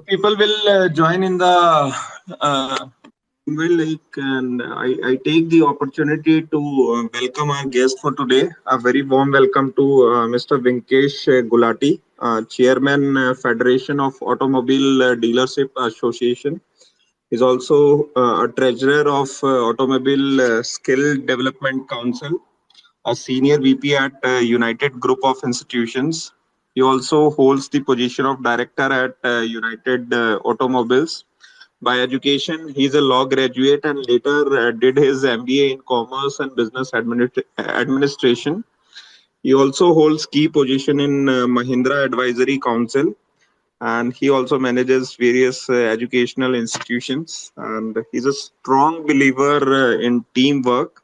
People will join in the and I take the opportunity to welcome our guest for today. A very warm welcome to Mr. Vinkesh Gulati, Chairman, Federation of Automobile Dealership Association. He's also a treasurer of Automobile Skill Development Council, a senior VP at United Group of Institutions. He also holds the position of director at United Automobiles. By education, he is a law graduate and later did his MBA in Commerce and Business Administration. He also holds key position in Mahindra Advisory Council, and he also manages various educational institutions. And he's a strong believer in teamwork,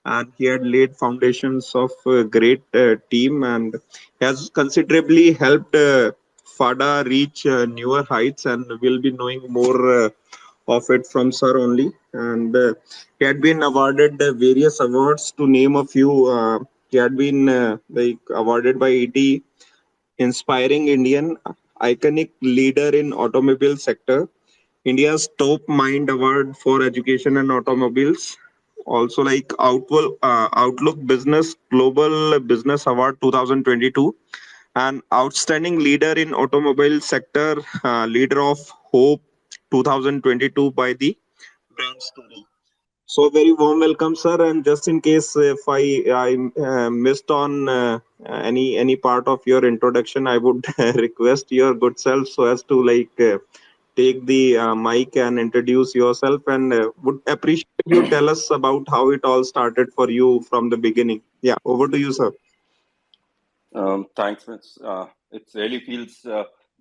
and he had laid foundations of a great team and has considerably helped FADA reach newer heights, and we'll be knowing more of it from sir only. And he had been awarded various awards. To name a few, he had been awarded by ET Inspiring Indian Iconic Leader in Automobile Sector, India's Top Mind Award for Education and Automobiles, also like Outlook Business Global Business Award 2022, and Outstanding Leader in Automobile Sector, Leader of Hope 2022 by the Brand Story. So very warm welcome, sir. And just in case if I missed on any part of your introduction, I would request your good self so as to take the mic and introduce yourself, and would appreciate you tell us about how it all started for you from the beginning. Yeah, over to you, sir. Thanks, Mitch. It really feels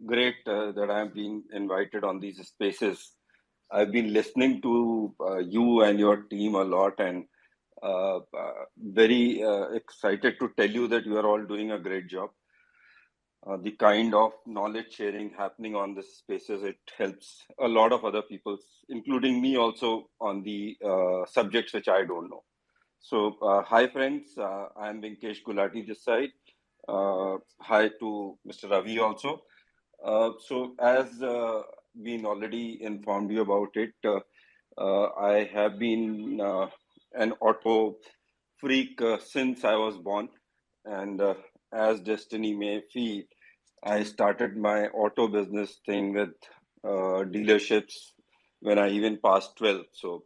great that I've been invited on these spaces. I've been listening to you and your team a lot, and very excited to tell you that you are all doing a great job. The kind of knowledge sharing happening on these spaces, it helps a lot of other people, including me also, on the subjects which I don't know. So, hi friends, I'm Vinkesh Gulati this side. Hi to Mr. Ravi also. So as been already informed you about it, I have been an auto freak since I was born, and as destiny may feel, I started my auto business thing with dealerships when I even passed 12. So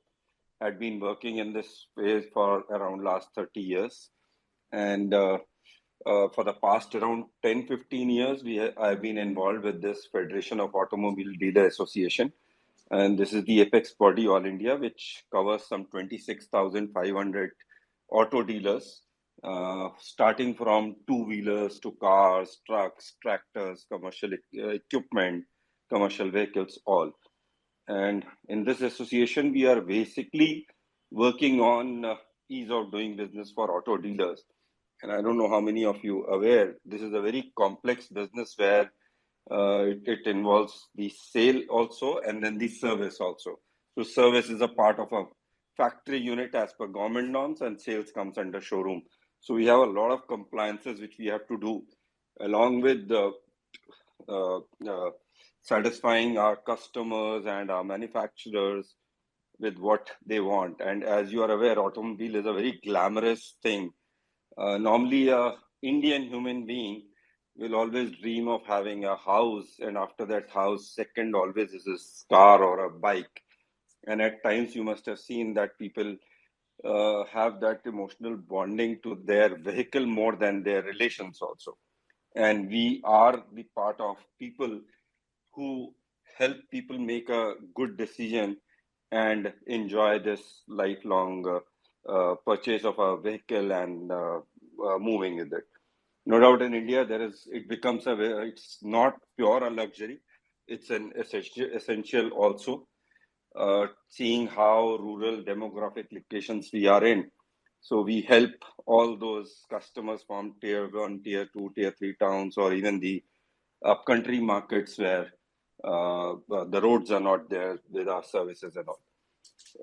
I'd been working in this space for around last 30 years, and for the past around 10-15 years, I've been involved with this Federation of Automobile Dealer Association. And this is the apex body all India, which covers some 26,500 auto dealers, starting from two-wheelers to cars, trucks, tractors, commercial equipment, commercial vehicles, all. And in this association, we are basically working on ease of doing business for auto dealers. And I don't know how many of you are aware, this is a very complex business where it involves the sale also and then the service also. So service is a part of a factory unit as per government norms, and sales comes under showroom. So we have a lot of compliances which we have to do, along with satisfying our customers and our manufacturers with what they want. And as you are aware, automobile is a very glamorous thing. Normally, a Indian human being will always dream of having a house, and after that house, second always is a car or a bike. And at times, you must have seen that people have that emotional bonding to their vehicle more than their relations also. And we are the part of people who help people make a good decision and enjoy this lifelong purchase of a vehicle and moving with it. No doubt in India, it becomes it's not pure a luxury. It's an essential also, seeing how rural demographic locations we are in. So we help all those customers from tier 1, tier 2, tier 3 towns, or even the upcountry markets where the roads are not there with our services and all.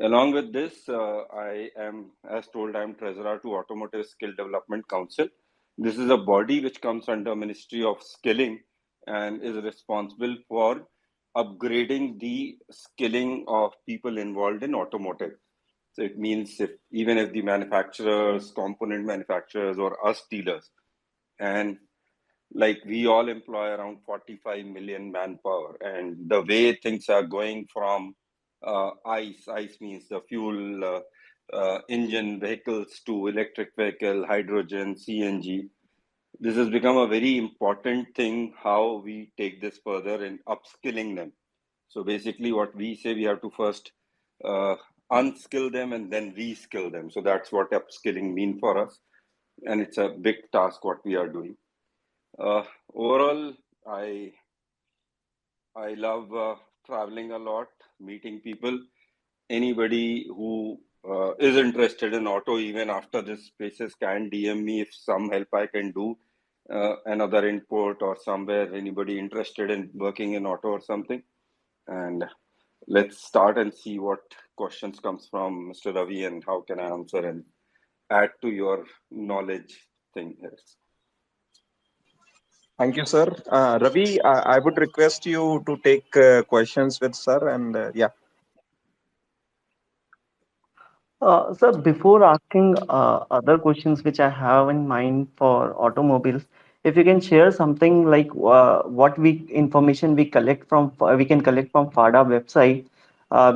Along with this, I am, as told, I am treasurer to Automotive Skill Development Council. This is a body which comes under Ministry of Skilling and is responsible for upgrading the skilling of people involved in automotive. So it means if even if the manufacturers, component manufacturers, or us dealers, and like we all employ around 45 million manpower, and the way things are going from ICE means the fuel engine vehicles to electric vehicle, hydrogen, CNG. This has become a very important thing how we take this further in upskilling them. So basically, what we say, we have to first uh, unskill them and then reskill them. So that's what upskilling mean for us, and it's a big task what we are doing. Overall, I love traveling a lot, meeting people. Anybody who is interested in auto, even after this spaces, can DM me if some help I can do. Another input or somewhere, anybody interested in working in auto or something. And let's start and see what questions comes from Mr. Ravi and how can I answer and add to your knowledge thing here. Thank you, sir. Ravi, I would request you to take questions with sir, and yeah. Sir, before asking other questions which I have in mind for automobiles, if you can share something like what we information we collect from we can collect from FADA website,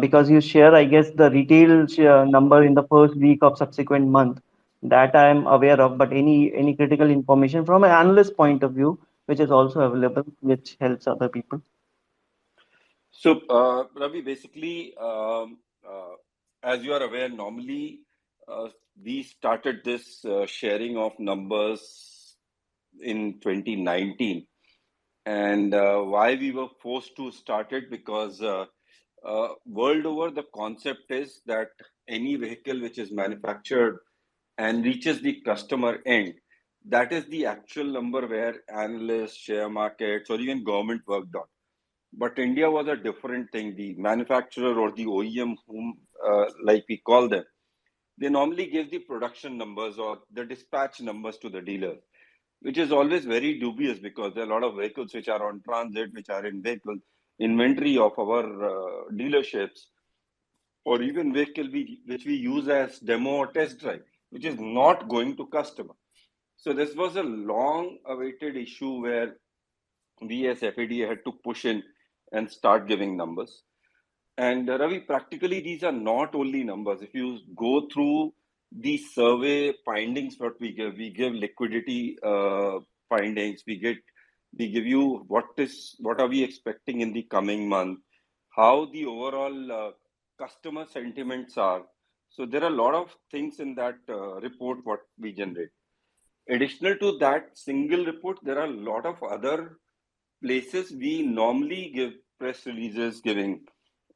because you share, I guess, the retail number in the first week of subsequent month that I am aware of, but any critical information from an analyst point of view, which is also available, which helps other people. So, Ravi, basically, as you are aware, normally uh, we started this sharing of numbers in 2019. And why we were forced to start it, because world over, the concept is that any vehicle which is manufactured and reaches the customer end, that is the actual number where analysts, share markets, or even government worked on. But India was a different thing. The manufacturer or the OEM, whom like we call them, they normally give the production numbers or the dispatch numbers to the dealers, which is always very dubious because there are a lot of vehicles which are on transit, which are in vehicle inventory of our dealerships, or even vehicle which we use as demo or test drive, which is not going to customer. So this was a long awaited issue where we as FADA had to push in and start giving numbers. And Ravi, practically these are not only numbers. If you go through the survey findings, what we give liquidity findings. We give you what are we expecting in the coming month, how the overall customer sentiments are. So there are a lot of things in that report what we generate. Additional to that single report, there are a lot of other places we normally give press releases giving,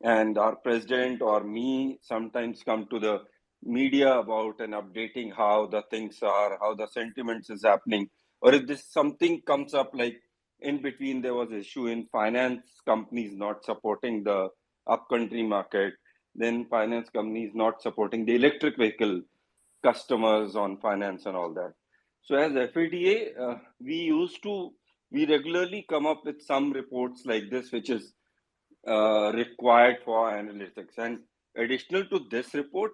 and our president or me sometimes come to the media about and updating how the things are, how the sentiments is happening, or if this something comes up, like in between there was issue in finance companies not supporting the upcountry market, then finance companies not supporting the electric vehicle customers on finance and all that. So as FADA, we regularly come up with some reports like this, which is required for analytics. And additional to this report,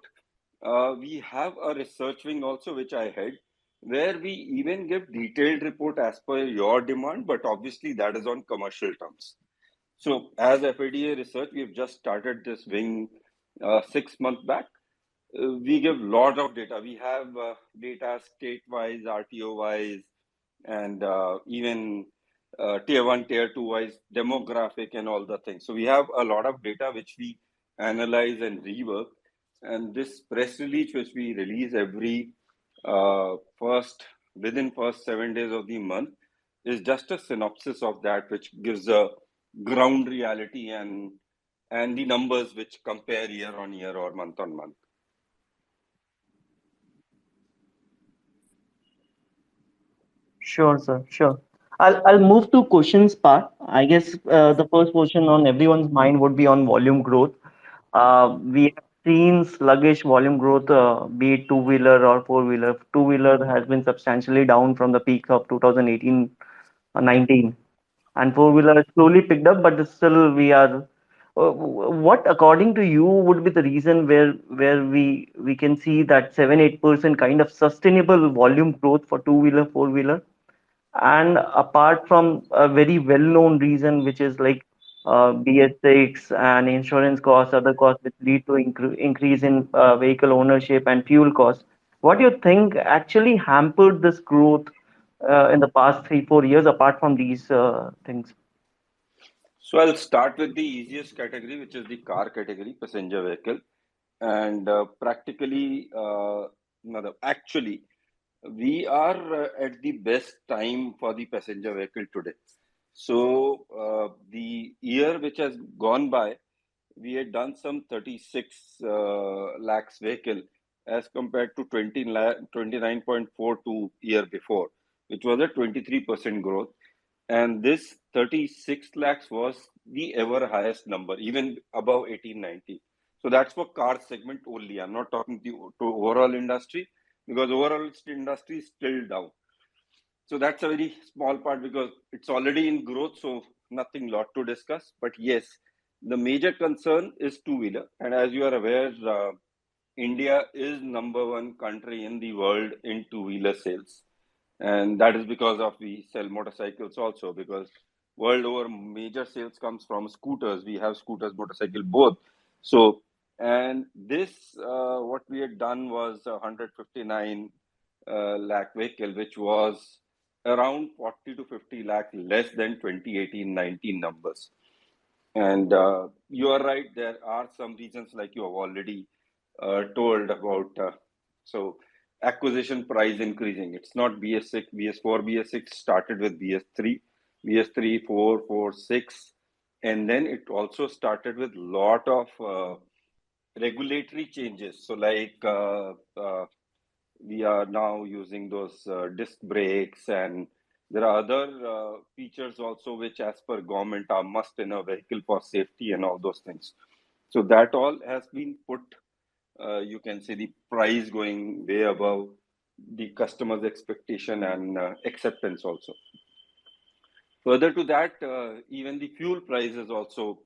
we have a research wing also, which I head, where we even give detailed report as per your demand, but obviously that is on commercial terms. So as FADA research, we've just started this wing 6 months back. We give lot of data. We have data state-wise, RTO-wise, and even tier one, tier two wise, demographic, and all the things. So we have a lot of data which we analyze and rework. And this press release, which we release every first within first 7 days of the month, is just a synopsis of that, which gives a ground reality and the numbers which compare year on year or month on month. Sure, sir. Sure. I'll move to questions part. I guess the first question on everyone's mind would be on volume growth. We have seen sluggish volume growth, be it two-wheeler or four-wheeler. Two-wheeler has been substantially down from the peak of 2018 19. and four-wheeler slowly picked up, but still we are. What, according to you, would be the reason where we can see that 7-8% kind of sustainable volume growth for two-wheeler, four-wheeler? And apart from a very well-known reason, which is like BS6 and insurance costs, other costs which lead to increase in vehicle ownership and fuel costs, what do you think actually hampered this growth in the past 3-4 years, apart from these things? So I'll start with the easiest category, which is the car category, passenger vehicle. And actually, we are at the best time for the passenger vehicle today. So the year which has gone by, we had done some 36 lakhs vehicle as compared to 29.42 year before, which was a 23% growth. And this 36 lakhs was the ever highest number, even above 1890. So that's for car segment only. I'm not talking to overall industry, because overall industry is still down. So that's a very small part because it's already in growth, so nothing lot to discuss. But yes, the major concern is two-wheeler. And as you are aware, India is number one country in the world in two-wheeler sales. And that is because of we sell motorcycles also, because world over major sales comes from scooters. We have scooters, motorcycle, both. So, and this, what we had done was 159 lakh vehicle, which was around 40 to 50 lakh less than 2018-19 numbers. And you are right, there are some reasons like you have already told about. So acquisition price increasing. It's not BS6, BS4, BS6 started with BS3, BS3, 4, 4, 6. And then it also started with lot of regulatory changes. So like we are now using those disc brakes, and there are other features also which as per government are must in a vehicle for safety and all those things. So that all has been put, you can say the price going way above the customer's expectation and acceptance also. Further to that, even the fuel prices also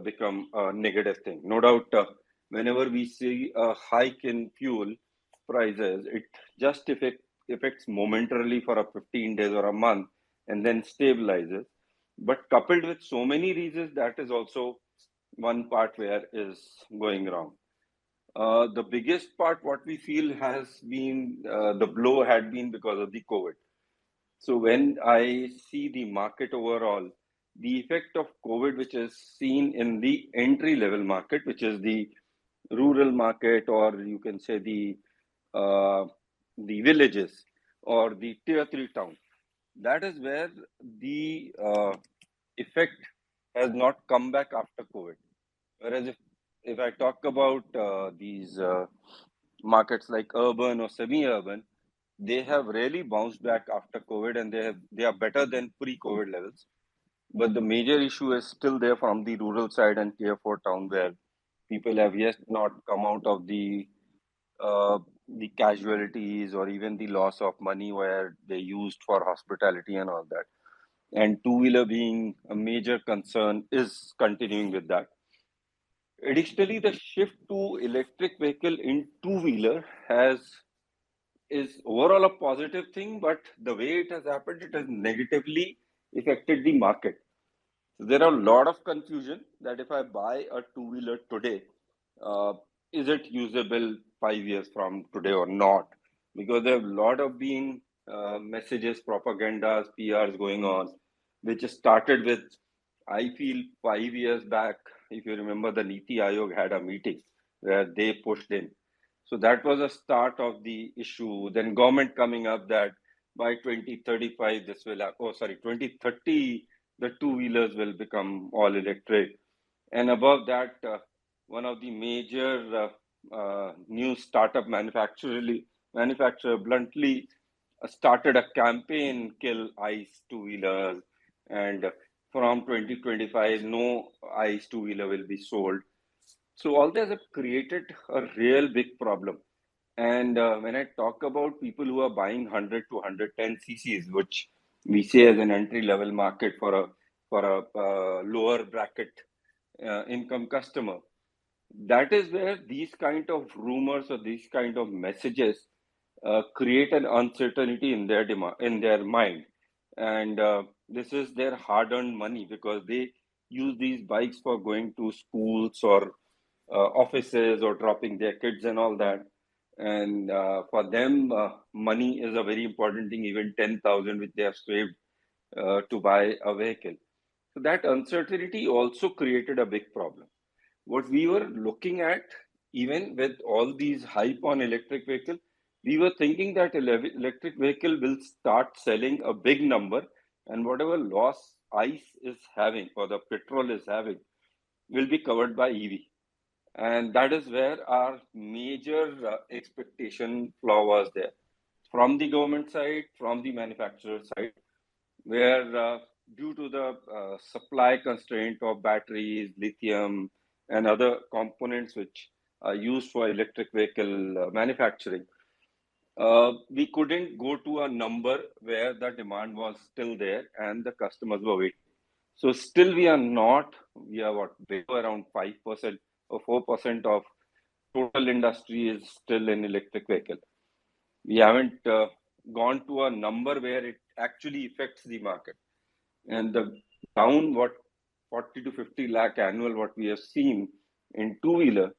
become a negative thing. No doubt, whenever we see a hike in fuel prices, it just affects momentarily for a 15 days or a month and then stabilizes. But coupled with so many reasons, that is also one part where is going wrong. The biggest part, what we feel has been the blow had been because of the COVID. So when I see the market overall, the effect of COVID, which is seen in the entry level market, which is the rural market, or you can say the villages or the tier 3 town, that is where the effect has not come back after COVID. Whereas if I talk about these markets like urban or semi-urban, they have really bounced back after COVID, and they are better than pre-COVID levels. But the major issue is still there from the rural side and tier 4 town, where people have yet not come out of the casualties or even the loss of money where they used for hospitality and all that. And two-wheeler being a major concern is continuing with that. Additionally, the shift to electric vehicle in two-wheeler is overall a positive thing, but the way it has happened, it has negatively affected the market. So there are a lot of confusion that if I buy a two-wheeler today, uh, is it usable 5 years from today or not? Because there are a lot of being messages, propagandas, PRs going on, which started with, I feel 5 years back, if you remember, the Niti Aayog had a meeting where they pushed in. So that was a start of the issue. Then government coming up that by 2035, 2030, the two-wheelers will become all electric. And above that, one of the major new startup manufacturer bluntly started a campaign, kill ICE two-wheelers, and from 2025, no ICE two-wheeler will be sold. So all this have created a real big problem. And when I talk about people who are buying 100 to 110 cc's, which we say as an entry level market for a lower bracket income customer. That is where these kind of rumors or these kind of messages create an uncertainty in their in their mind, and this is their hard-earned money because they use these bikes for going to schools or offices or dropping their kids and all that. And for them, money is a very important thing. Even 10,000 which they have saved to buy a vehicle. So that uncertainty also created a big problem. What we were looking at, even with all these hype on electric vehicle, we were thinking that electric vehicle will start selling a big number, and whatever loss ICE is having or the petrol is having will be covered by EV. And that is where our major expectation flaw was there from the government side, from the manufacturer side, where due to the supply constraint of batteries, lithium, and other components which are used for electric vehicle manufacturing, we couldn't go to a number where the demand was still there and the customers were waiting. So still we are not, we are what, below around 5% or 4% of total industry is still in electric vehicle. We haven't gone to a number where it actually affects the market. And the down what 40 to 50 lakh annual what we have seen in two-wheeler,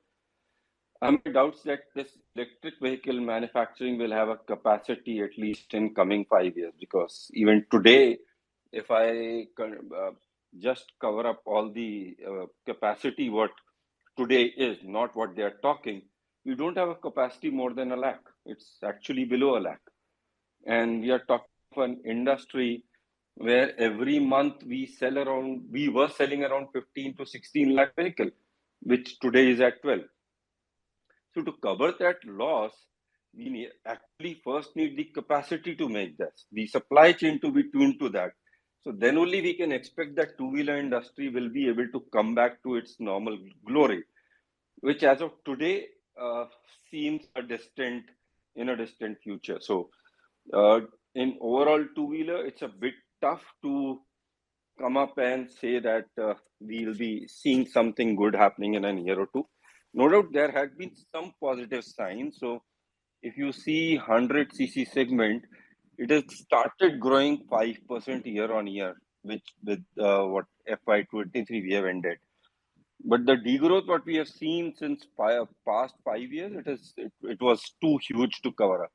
I'm doubts that this electric vehicle manufacturing will have a capacity at least in coming 5 years, because even today, if I just cover up all the capacity what today is, not what they are talking, we don't have a capacity more than a lakh. It's actually below a lakh. And we are talking of an industry where every month we were selling around 15 to 16 lakh vehicle, which today is at 12. So to cover that loss, we actually first need the capacity to make this, the supply chain to be tuned to that. So then only we can expect that two-wheeler industry will be able to come back to its normal glory, which as of today seems in a distant future. So in overall two-wheeler, it's a bit tough to come up and say that we'll be seeing something good happening in a year or two. No doubt there had been some positive signs. So if you see 100cc segment, it has started growing 5% year on year, which with what FY23 we have ended. But the degrowth what we have seen since past 5 years, it was too huge to cover up.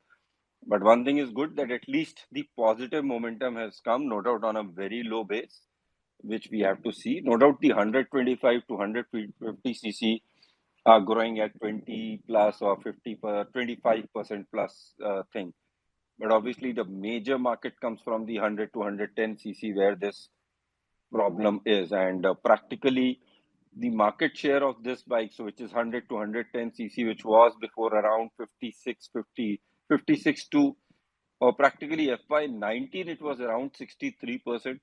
But one thing is good that at least the positive momentum has come, no doubt on a very low base, which we have to see. No doubt the 125 to 150cc are growing at 20 plus or 25% plus thing. But obviously the major market comes from the 100 to 110cc where this problem is. And practically the market share of this bike, so which is 100 to 110cc, which was before around 56 to, or practically FY19, it was around 63%,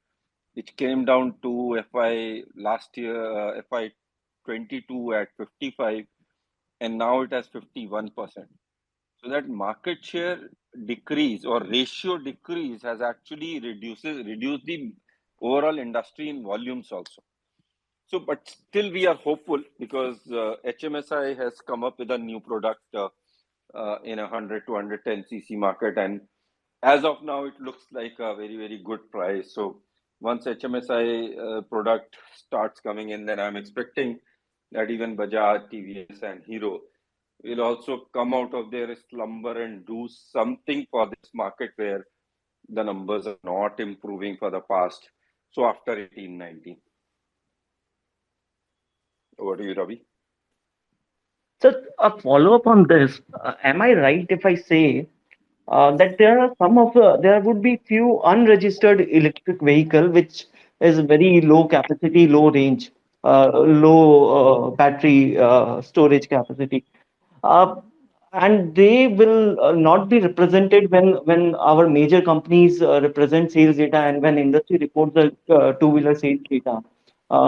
which came down to last year, FY22 at 55, and now it has 51%. So that market share decrease or ratio decrease has actually reduced the overall industry in volumes also. So, but still we are hopeful because HMSI has come up with a new product in a 100 to 110cc market, and as of now it looks like a very, very good price. So once HMSI product starts coming in, then I'm expecting that even Bajaj, TVS and Hero will also come out of their slumber and do something for this market where the numbers are not improving for the past. So after 18-19. Over to you, Ravi. So a follow up on this, am I right if I say that there are there would be few unregistered electric vehicle which is very low capacity, low range, low battery storage capacity, uh, and they will not be represented when our major companies represent sales data and when industry reports the two-wheeler sales data,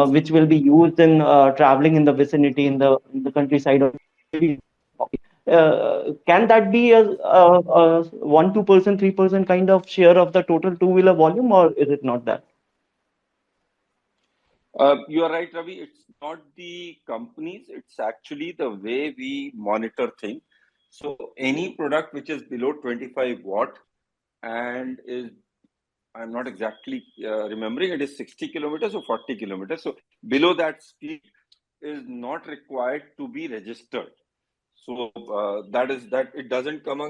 which will be used in traveling in the vicinity in the countryside or cities. Can that be a 1-2%, 3% kind of share of the total two-wheeler volume, or is it not that? You are right, Ravi. It's not the companies, it's actually the way we monitor things. So any product which is below 25 watt and is, I'm not exactly remembering, it is 60 kilometers or 40 kilometers. So below that speed is not required to be registered. So that is that it doesn't come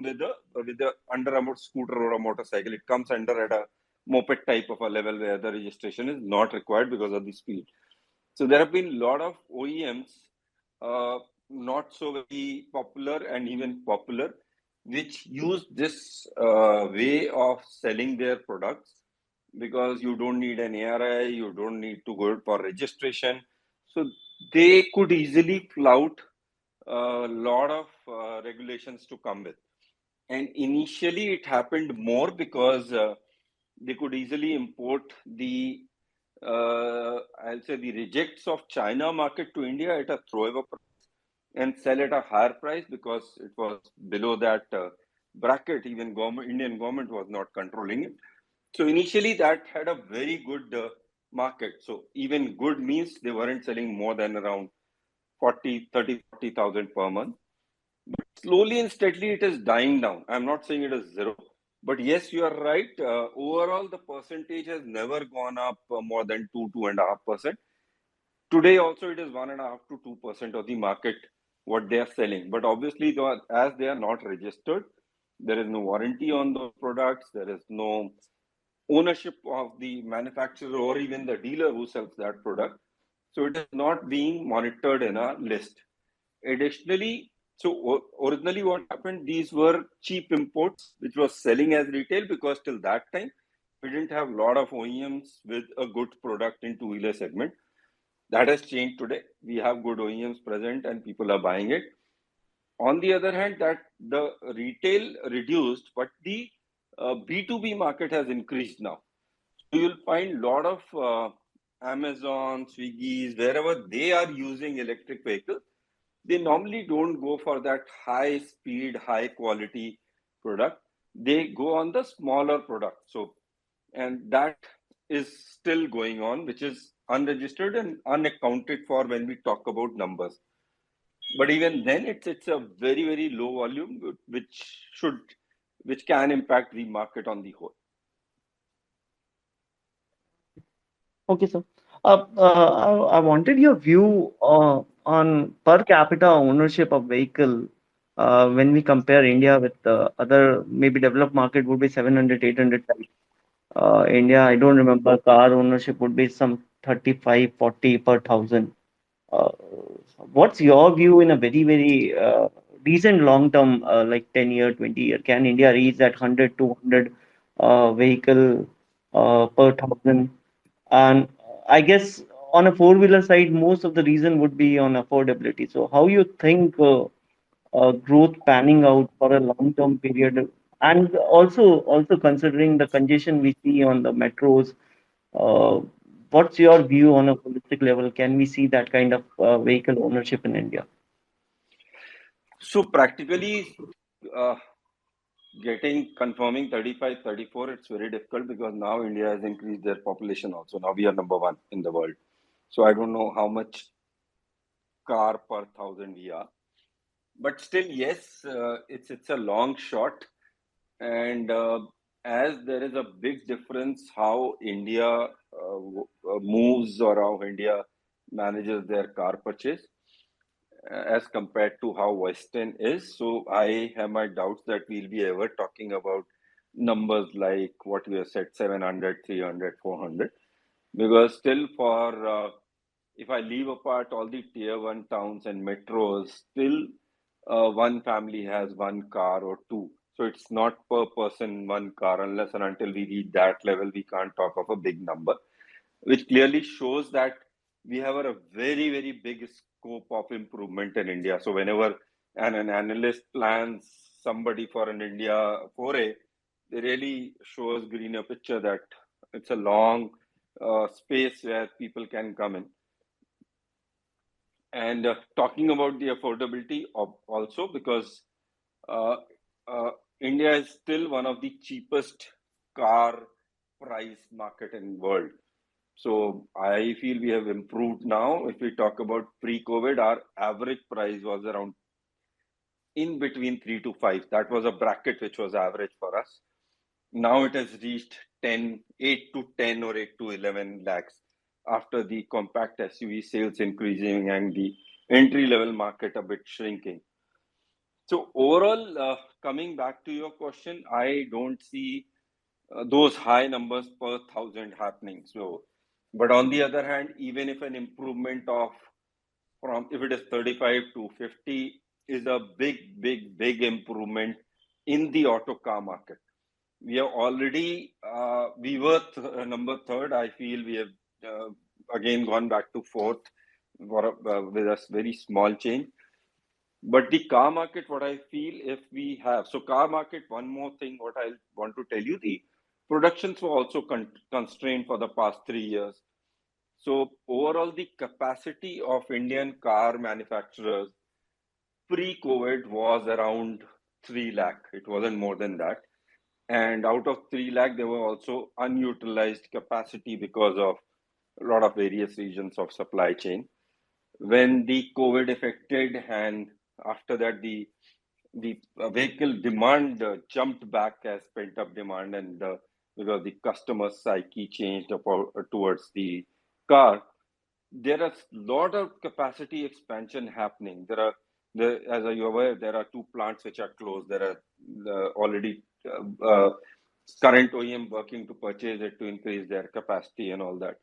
with a under a scooter or a motorcycle. It comes under at a moped type of a level where the registration is not required because of the speed. So there have been a lot of OEMs, uh, not so very popular and even popular, which use this way of selling their products because you don't need an ARI, you don't need to go for registration. So they could easily flout a lot of regulations to come with. And initially, it happened more because they could easily import the, I'll say, the rejects of China market to India at a throwaway price and sell at a higher price because it was below that bracket. Even Indian government was not controlling it. So initially, that had a very good market. So even good means they weren't selling more than around 40,000 per month. But slowly and steadily, it is dying down. I'm not saying it is zero, but yes, you are right. Overall, the percentage has never gone up more than 2.5%. Today, also, it is 1.5 to 2% of the market what they are selling. But obviously, as they are not registered, there is no warranty on those products. There is no ownership of the manufacturer or even the dealer who sells that product. So it is not being monitored in a list. Additionally, so originally what happened, these were cheap imports which was selling as retail because till that time we didn't have a lot of OEMs with a good product in two-wheeler segment. That has changed today. We have good OEMs present and people are buying it. On the other hand, that the retail reduced, but the B2B market has increased now. So you'll find a lot of Amazon, Swiggy's, wherever they are using electric vehicles, they normally don't go for that high speed, high quality product. They go on the smaller product. So, and that is still going on, which is unregistered and unaccounted for when we talk about numbers. But even then, it's a very low volume, which can impact the market on the whole. Okay, sir. I wanted your view on per capita ownership of vehicle when we compare India with other maybe developed market would be 700, 800 type. India, I don't remember, car ownership would be some 35, 40 per thousand. Uh, what's your view in a very decent long term, like 10-year, 20-year? Can India reach that 100, 200 vehicle per thousand? And I guess on a four-wheeler side, most of the reason would be on affordability. So how you think growth panning out for a long-term period, and also considering the congestion we see on the metros, uh, what's your view on a holistic level? Can we see that kind of vehicle ownership in India? So practically, uh, getting confirming 35, 34, it's very difficult because now India has increased their population also. Now we are number one in the world. So I don't know how much car per thousand we are, but still, yes, it's a long shot, and as there is a big difference how India moves or how India manages their car purchase as compared to how Western is. So I have my doubts that we'll be ever talking about numbers like what we have said 700, 300, 400. Because still, for if I leave apart all the tier one towns and metros, still one family has one car or two. So it's not per person one car unless and until we reach that level, we can't talk of a big number, which clearly shows that we have a very big scope of improvement in India. So whenever an analyst plans somebody for an India foray, they really show us greener picture that it's a long space where people can come in. And talking about the affordability also, because uh, uh, India is still one of the cheapest car price market in world. So I feel we have improved now. If we talk about pre-COVID, our average price was around in between 3 to 5. That was a bracket which was average for us. Now it has reached 8 to 10 or 8 to 11 lakhs after the compact SUV sales increasing and the entry level market a bit shrinking. So overall, coming back to your question, I don't see those high numbers per thousand happening. So, but on the other hand, even if an improvement of from if it is 35 to 50 is a big improvement in the auto car market. We are already we were number third. I feel we have again gone back to fourth with a very small change. But the car market, what I feel, if we have so car market, one more thing, what I want to tell you, the productions were also constrained for the past 3 years. So overall, the capacity of Indian car manufacturers pre-COVID was around 3 lakh. It wasn't more than that. And out of 3 lakh, there were also unutilized capacity because of a lot of various regions of supply chain. When the COVID affected, and after that, the vehicle demand jumped back as pent up demand, and because the customer psyche changed towards the car, there is a lot of capacity expansion happening. As you're aware, there are two plants which are closed. There are already current OEM working to purchase it to increase their capacity and all that.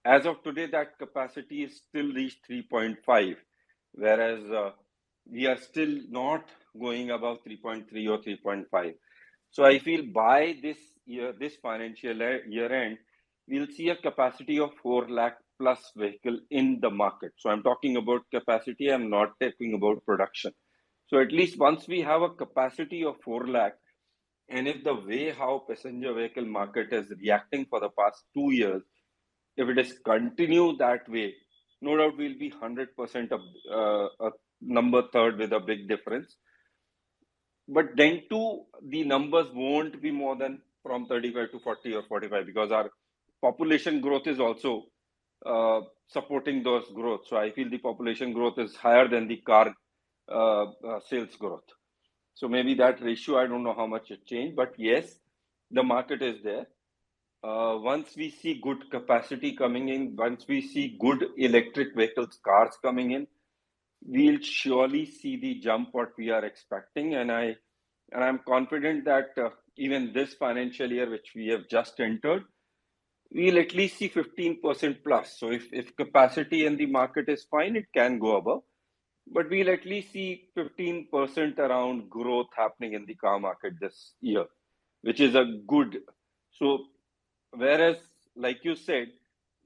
As of today, that capacity is still reached 3.5, whereas we are still not going above 3.3 or 3.5. So I feel by this year, this financial year end, we'll see a capacity of 4 lakh plus vehicle in the market. So I'm talking about capacity, I'm not talking about production. So at least once we have a capacity of 4 lakh, and if the way how passenger vehicle market is reacting for the past 2 years, if it is continue that way, no doubt we'll be 100% a number third with a big difference. But then too, the numbers won't be more than from 35 to 40 or 45, because our population growth is also supporting those growth. So I feel the population growth is higher than the car sales growth. So maybe that ratio, I don't know how much it changed, but yes, the market is there. Once we see good capacity coming in, once we see good electric vehicles, cars coming in, we'll surely see the jump what we are expecting. And I'm confident that even this financial year, which we have just entered, we'll at least see 15% plus. So if capacity in the market is fine, it can go above. But we'll at least see 15% around growth happening in the car market this year, which is a good. So whereas, like you said,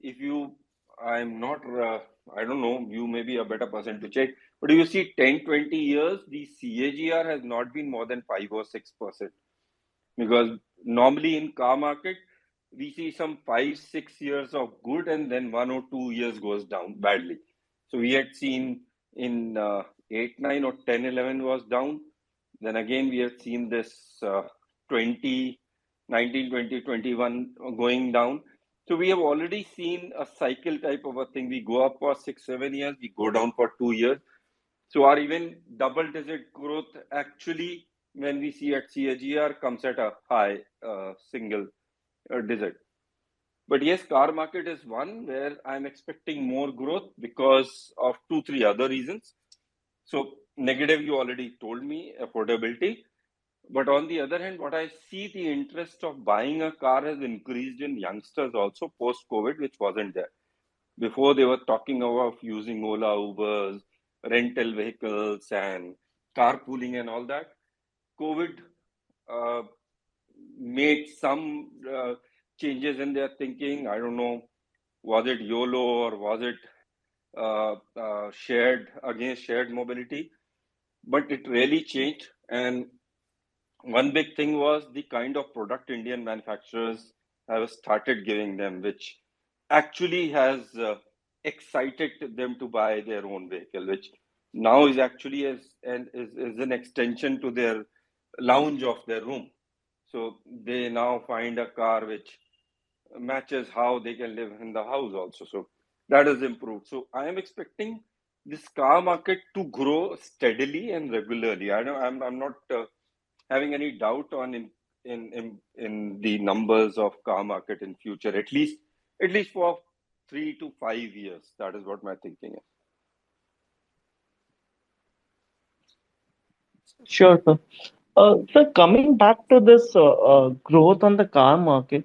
if you, I'm not, I don't know, you may be a better person to check, but if you see 10, 20 years, the CAGR has not been more than 5 or 6%. Because normally in car market, we see some 5, 6 years of good, and then 1 or 2 years goes down badly. So we had seen in 8, 9 or 10, 11 was down. Then again, we have seen this 20, 19, 20, 21 going down. So we have already seen a cycle type of a thing. We go up for 6, 7 years, we go down for 2 years. So our even double digit growth actually, when we see at CAGR, comes at a high single digit. But yes, car market is one where I'm expecting more growth because of 2, 3 other reasons. So negative, you already told me, affordability. But on the other hand, what I see, the interest of buying a car has increased in youngsters also post-COVID, which wasn't there. Before, they were talking about using Ola, Ubers, rental vehicles and carpooling and all that. COVID uh, made some changes in their thinking. I don't know, was it YOLO or was it shared mobility? But it really changed. And one big thing was the kind of product Indian manufacturers have started giving them, which actually has excited them to buy their own vehicle, which now is actually is an extension to their lounge of their room. So they now find a car which matches how they can live in the house also. So that has improved. So I am expecting this car market to grow steadily and regularly. I'm not having any doubt on in the numbers of car market in future, at least for 3 to 5 years. That is what my thinking is. Sure, sir. Sir, coming back to this growth on the car market,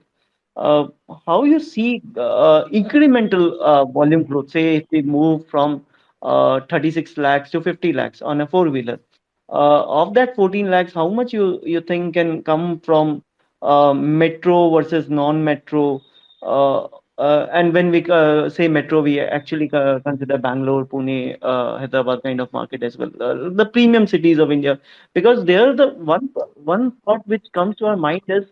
uh, how you see incremental volume growth? Say if we move from 36 lakhs to 50 lakhs on a four-wheeler, of that 14 lakhs, how much you think can come from metro versus non-metro? Uh, and when we say metro, we actually consider Bangalore, Pune, Hyderabad kind of market as well, the premium cities of India, because there the one thought which comes to our mind is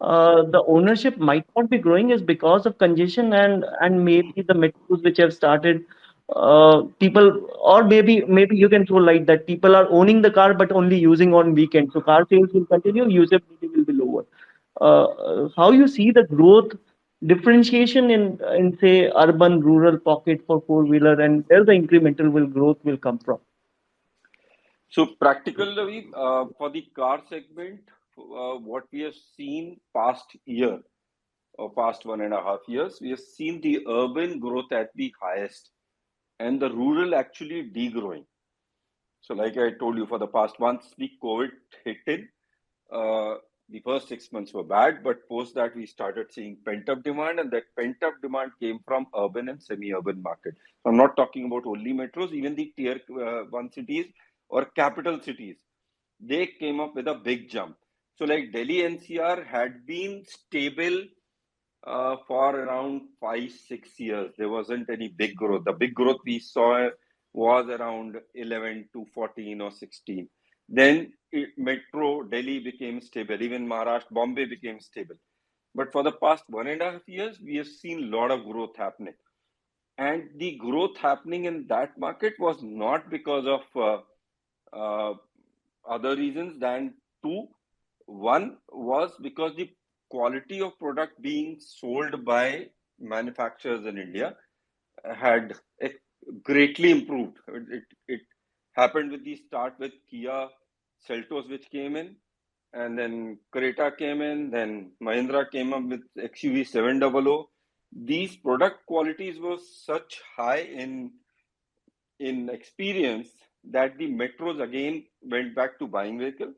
the ownership might not be growing is because of congestion and maybe the metros which have started people, or maybe you can throw light that people are owning the car but only using on weekends, so car sales will continue, usability will be lower. How you see the growth differentiation in say urban rural pocket for four wheeler, and where the incremental will growth will come from? So practically, for the car segment, what we have seen past year or past 1.5 years, we have seen the urban growth at the highest and the rural actually degrowing. So like I told you, for the past once the COVID hit in, uh, the first 6 months were bad, but post that we started seeing pent-up demand, and that pent-up demand came from urban and semi-urban market. So I'm not talking about only metros, even the tier 1 cities or capital cities. They came up with a big jump. So like Delhi NCR had been stable for around 5 6 years. There wasn't any big growth. The big growth we saw was around 11 to 14 or 16. Then Metro Delhi became stable. Even Maharashtra, Bombay became stable. But for the past 1.5 years, we have seen a lot of growth happening. And the growth happening in that market was not because of uh, other reasons than two. One was because the quality of product being sold by manufacturers in India had greatly improved. It happened with the start with Kia Seltos, which came in, and then Creta came in, then Mahindra came up with XUV 700. These product qualities were such high in experience that the metros again went back to buying vehicle.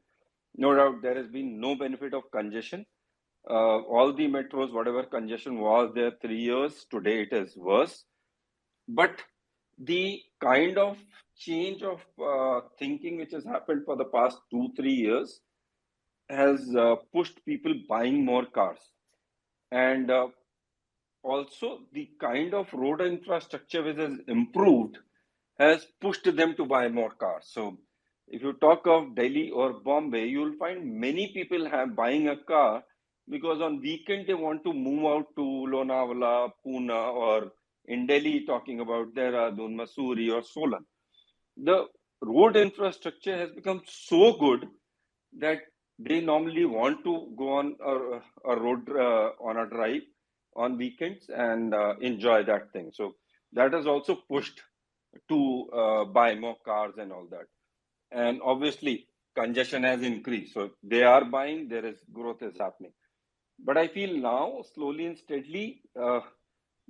No doubt there has been no benefit of congestion. All the metros, whatever congestion was there 3 years, today it is worse. But the kind of change of thinking which has happened for the past 2 3 years has pushed people buying more cars. And also the kind of road infrastructure which has improved has pushed them to buy more cars. So if you talk of Delhi or Bombay, you will find many people have buying a car because on weekend they want to move out to Lonavala, Pune, or in Delhi talking about Dehradun, Mussoorie, or Solan. The road infrastructure has become so good that they normally want to go on a road on a drive on weekends and enjoy that thing. So that has also pushed to buy more cars and all that. And obviously, congestion has increased. So they are buying, there is growth is happening. But I feel now, slowly and steadily,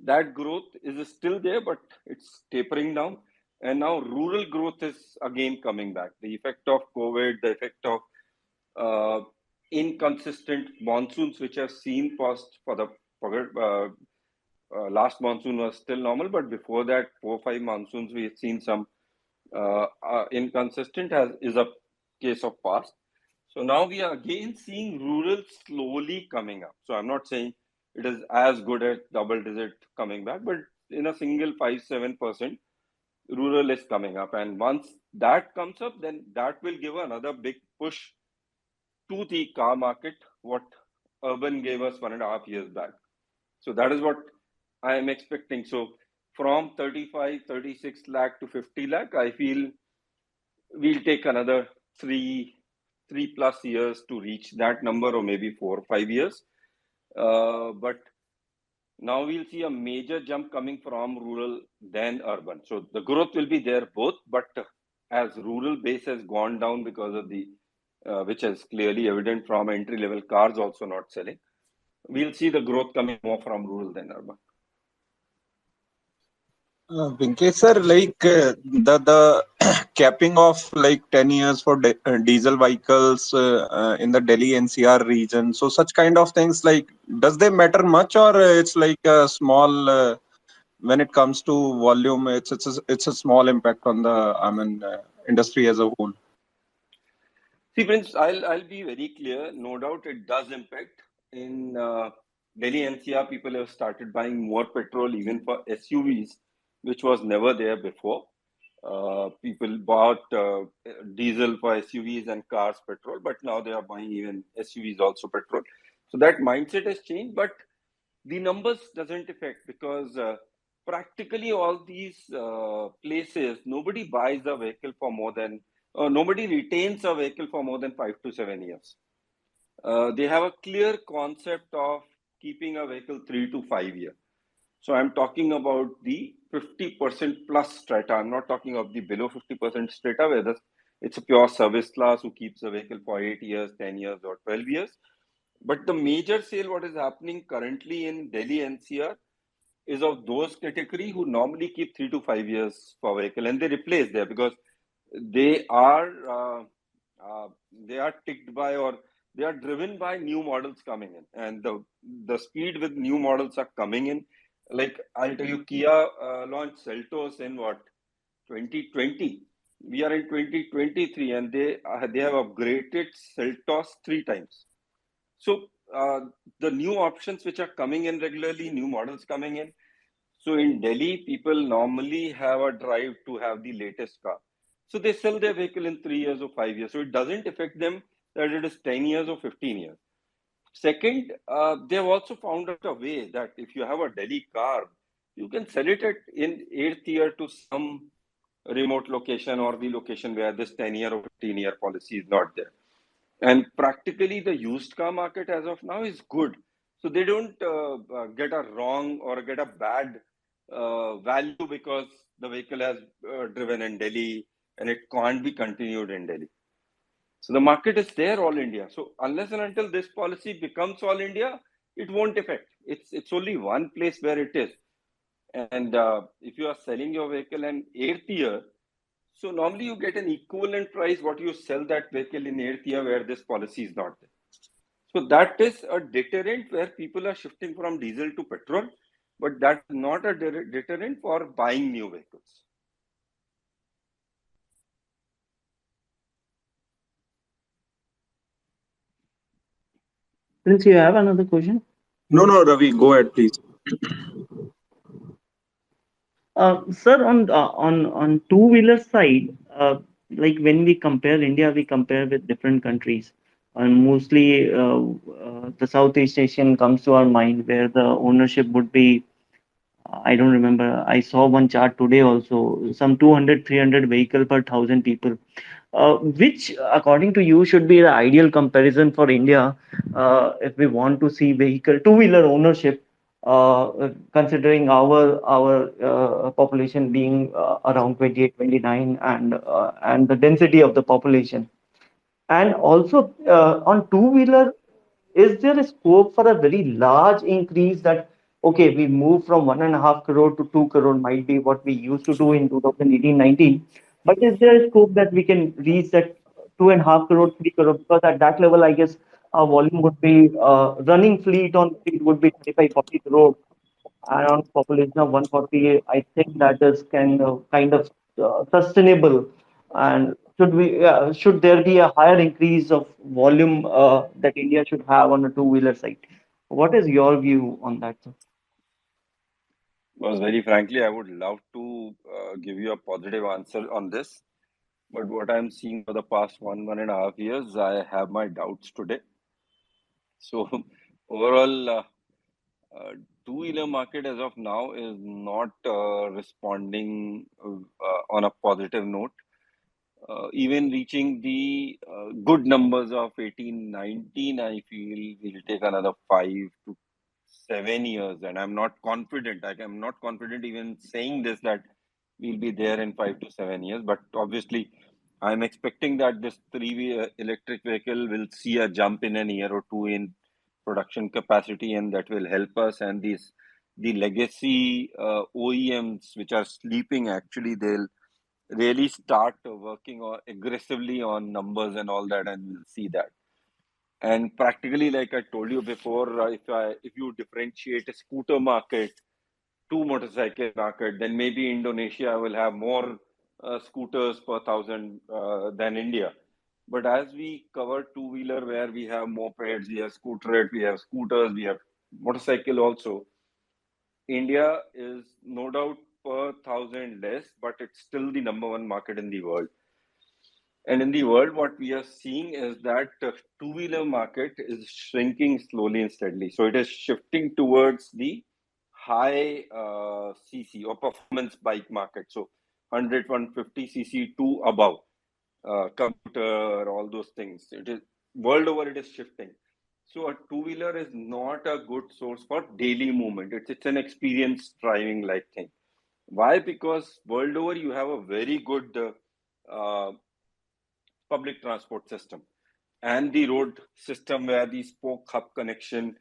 that growth is still there, but it's tapering down. And now rural growth is again coming back. The effect of COVID, the effect of uh, inconsistent monsoons, which have seen past for the last monsoon was still normal, but before that, 4 5 monsoons, we have seen some inconsistent as is a case of past. So now we are again seeing rural slowly coming up. So I'm not saying it is as good as double digit coming back, but in a single 5 7%, rural is coming up. And once that comes up, then that will give another big push to the car market, what urban gave us 1.5 years back. So that is what I am expecting. So from 35, 36 lakh to 50 lakh, I feel we'll take another three plus years to reach that number, or maybe 4 or 5 years. But now we'll see a major jump coming from rural than urban. So the growth will be there both, but as rural base has gone down because of the, which is clearly evident from entry level cars also not selling, we'll see the growth coming more from rural than urban. Vinkesh sir, like the capping of like 10 years for diesel vehicles in the Delhi NCR region. So such kind of things, like, does they matter much, or it's like a small when it comes to volume, it's a small impact on the industry as a whole. See, Prince, I'll be very clear. No doubt, it does impact. In Delhi NCR, people have started buying more petrol even for SUVs, which was never there before. People bought diesel for SUVs and cars petrol, but now they are buying even SUVs also petrol. So that mindset has changed, but the numbers doesn't affect, because practically all these places, nobody buys a vehicle for more than, nobody retains a vehicle for more than 5 to 7 years. They have a clear concept of keeping a vehicle 3 to 5 years. So I'm talking about the 50% plus strata. I'm not talking of the below 50% strata, where it's a pure service class who keeps a vehicle for 8 years, 10 years, or 12 years. But the major sale, what is happening currently in Delhi NCR, is of those category who normally keep 3 to 5 years for vehicle, and they replace there because they are uh, they are ticked by, or they are driven by new models coming in, and the speed with new models are coming in. Like I'll tell you, Kia launched Seltos in what, 2020. We are in 2023, and they have upgraded Seltos 3 times. So the new options which are coming in regularly, new models coming in. So in Delhi, people normally have a drive to have the latest car. So they sell their vehicle in 3 years or 5 years. So it doesn't affect them that it is 10 years or 15 years. Second, they have also found out a way that if you have a Delhi car, you can sell it in 8th year to some remote location, or the location where this 10-year or 15-year policy is not there. And practically the used car market as of now is good. So they don't get a wrong or get a bad value because the vehicle has driven in Delhi and it can't be continued in Delhi. So the market is there all India. So unless and until this policy becomes all India, it won't affect. It's only one place where it is. And if you are selling your vehicle in 8th year, so normally you get an equivalent price what you sell that vehicle in 8th year, where this policy is not there. So that is a deterrent where people are shifting from diesel to petrol, but that's not a deterrent for buying new vehicles. Prince, you have another question? No, Ravi, go ahead, please. Sir, on two-wheeler side, like when we compare India, we compare with different countries, and mostly the Southeast Asian comes to our mind, where the ownership would be, I don't remember. I saw one chart today also, some 200, 300 vehicle per thousand people. Which, according to you, should be the ideal comparison for India if we want to see vehicle two-wheeler ownership, considering our population being around 28, 29, and the density of the population. And also on two-wheeler, is there a scope for a very large increase that, okay, we move from 1.5 crore to 2 crore, might be what we used to do in 2018-19. But is there a scope that we can reach that 2.5 crore, 3 crore? Because at that level, I guess our volume would be running fleet on street would be 35, 40 crore around population of 140. I think that is kind of sustainable. And should there be a higher increase of volume that India should have on the two-wheeler side? What is your view on that, sir? Well, very frankly, I would love to give you a positive answer on this. But what I'm seeing for the past 1.5 years, I have my doubts today. So overall, two-wheeler market as of now is not responding on a positive note. Even reaching the good numbers of 18, 19, I feel will take another 5 to 7 years. And I'm not confident. I'm not confident even saying this that we'll be there in 5 to 7 years. But obviously, I'm expecting that this three electric vehicle will see a jump in an year or two in production capacity, and that will help us. And the legacy OEMs which are sleeping, actually, they'll really start working on aggressively on numbers and all that, and we'll see that. And practically, like I told you before, if you differentiate a scooter market to motorcycle market, then maybe Indonesia will have more scooters per thousand than India. But as we cover two-wheeler, where we have mopeds, we have scooterette, we have scooters, we have motorcycle also, India is no doubt per thousand less, but it's still the number one market in the world. And in the world, what we are seeing is that two-wheeler market is shrinking slowly and steadily. So it is shifting towards the high CC or performance bike market. So 100, 150 cc to above, computer, all those things. It is world over. It is shifting. So a two-wheeler is not a good source for daily movement. It's an experience driving like thing. Why? Because world over you have a very good public transport system and the road system where the spoke hub connection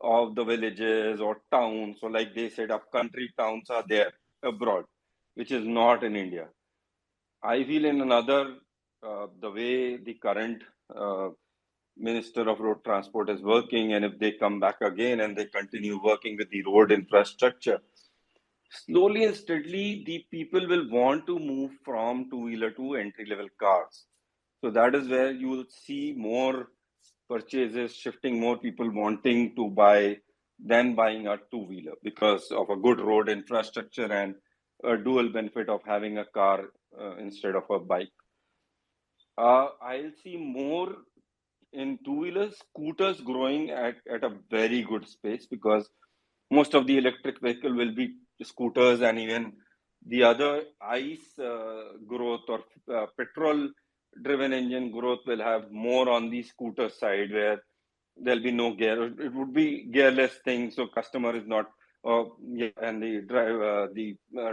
of the villages or towns. So like they said, up country towns are there abroad, which is not in India. I feel in another, the way the current Minister of Road Transport is working, and if they come back again and they continue working with the road infrastructure, slowly and steadily, the people will want to move from two-wheeler to entry-level cars. So that is where you will see more purchases shifting, more people wanting to buy than buying a two-wheeler because of a good road infrastructure and a dual benefit of having a car instead of a bike. I'll see more in two-wheelers, scooters growing at a very good space because most of the electric vehicle will be scooters, and even the other ICE growth or petrol driven engine growth will have more on the scooter side, where there'll be no gear. It would be gearless thing, so customer is not, yeah, and the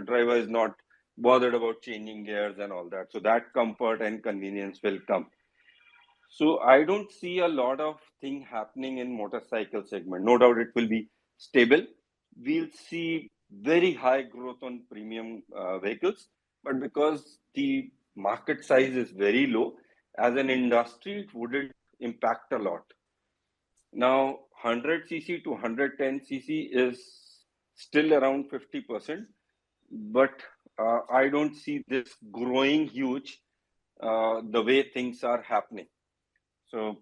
driver is not bothered about changing gears and all that. So that comfort and convenience will come. So I don't see a lot of thing happening in motorcycle segment. No doubt it will be stable. We'll see very high growth on premium vehicles, but because the market size is very low, as an industry, it wouldn't impact a lot. Now, 100 cc to 110 cc is still around 50%, but I don't see this growing huge the way things are happening. So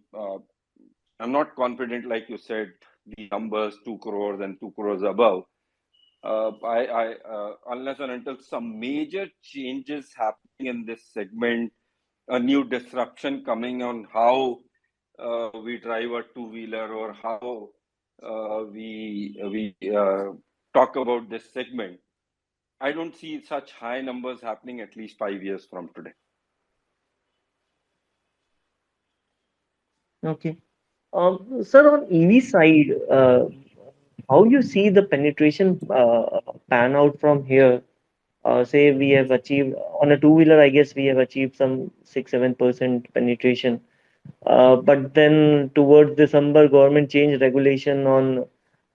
I'm not confident, like you said, the numbers 2 crores and 2 crores above. Unless and until some major changes happening in this segment, a new disruption coming on how we drive a two-wheeler or how we talk about this segment, I don't see such high numbers happening at least 5 years from today. Okay. Sir, on EV side, how you see the penetration pan out from here? Say we have achieved on a two-wheeler, I guess we have achieved some 6-7% penetration. But then towards December, government changed regulation on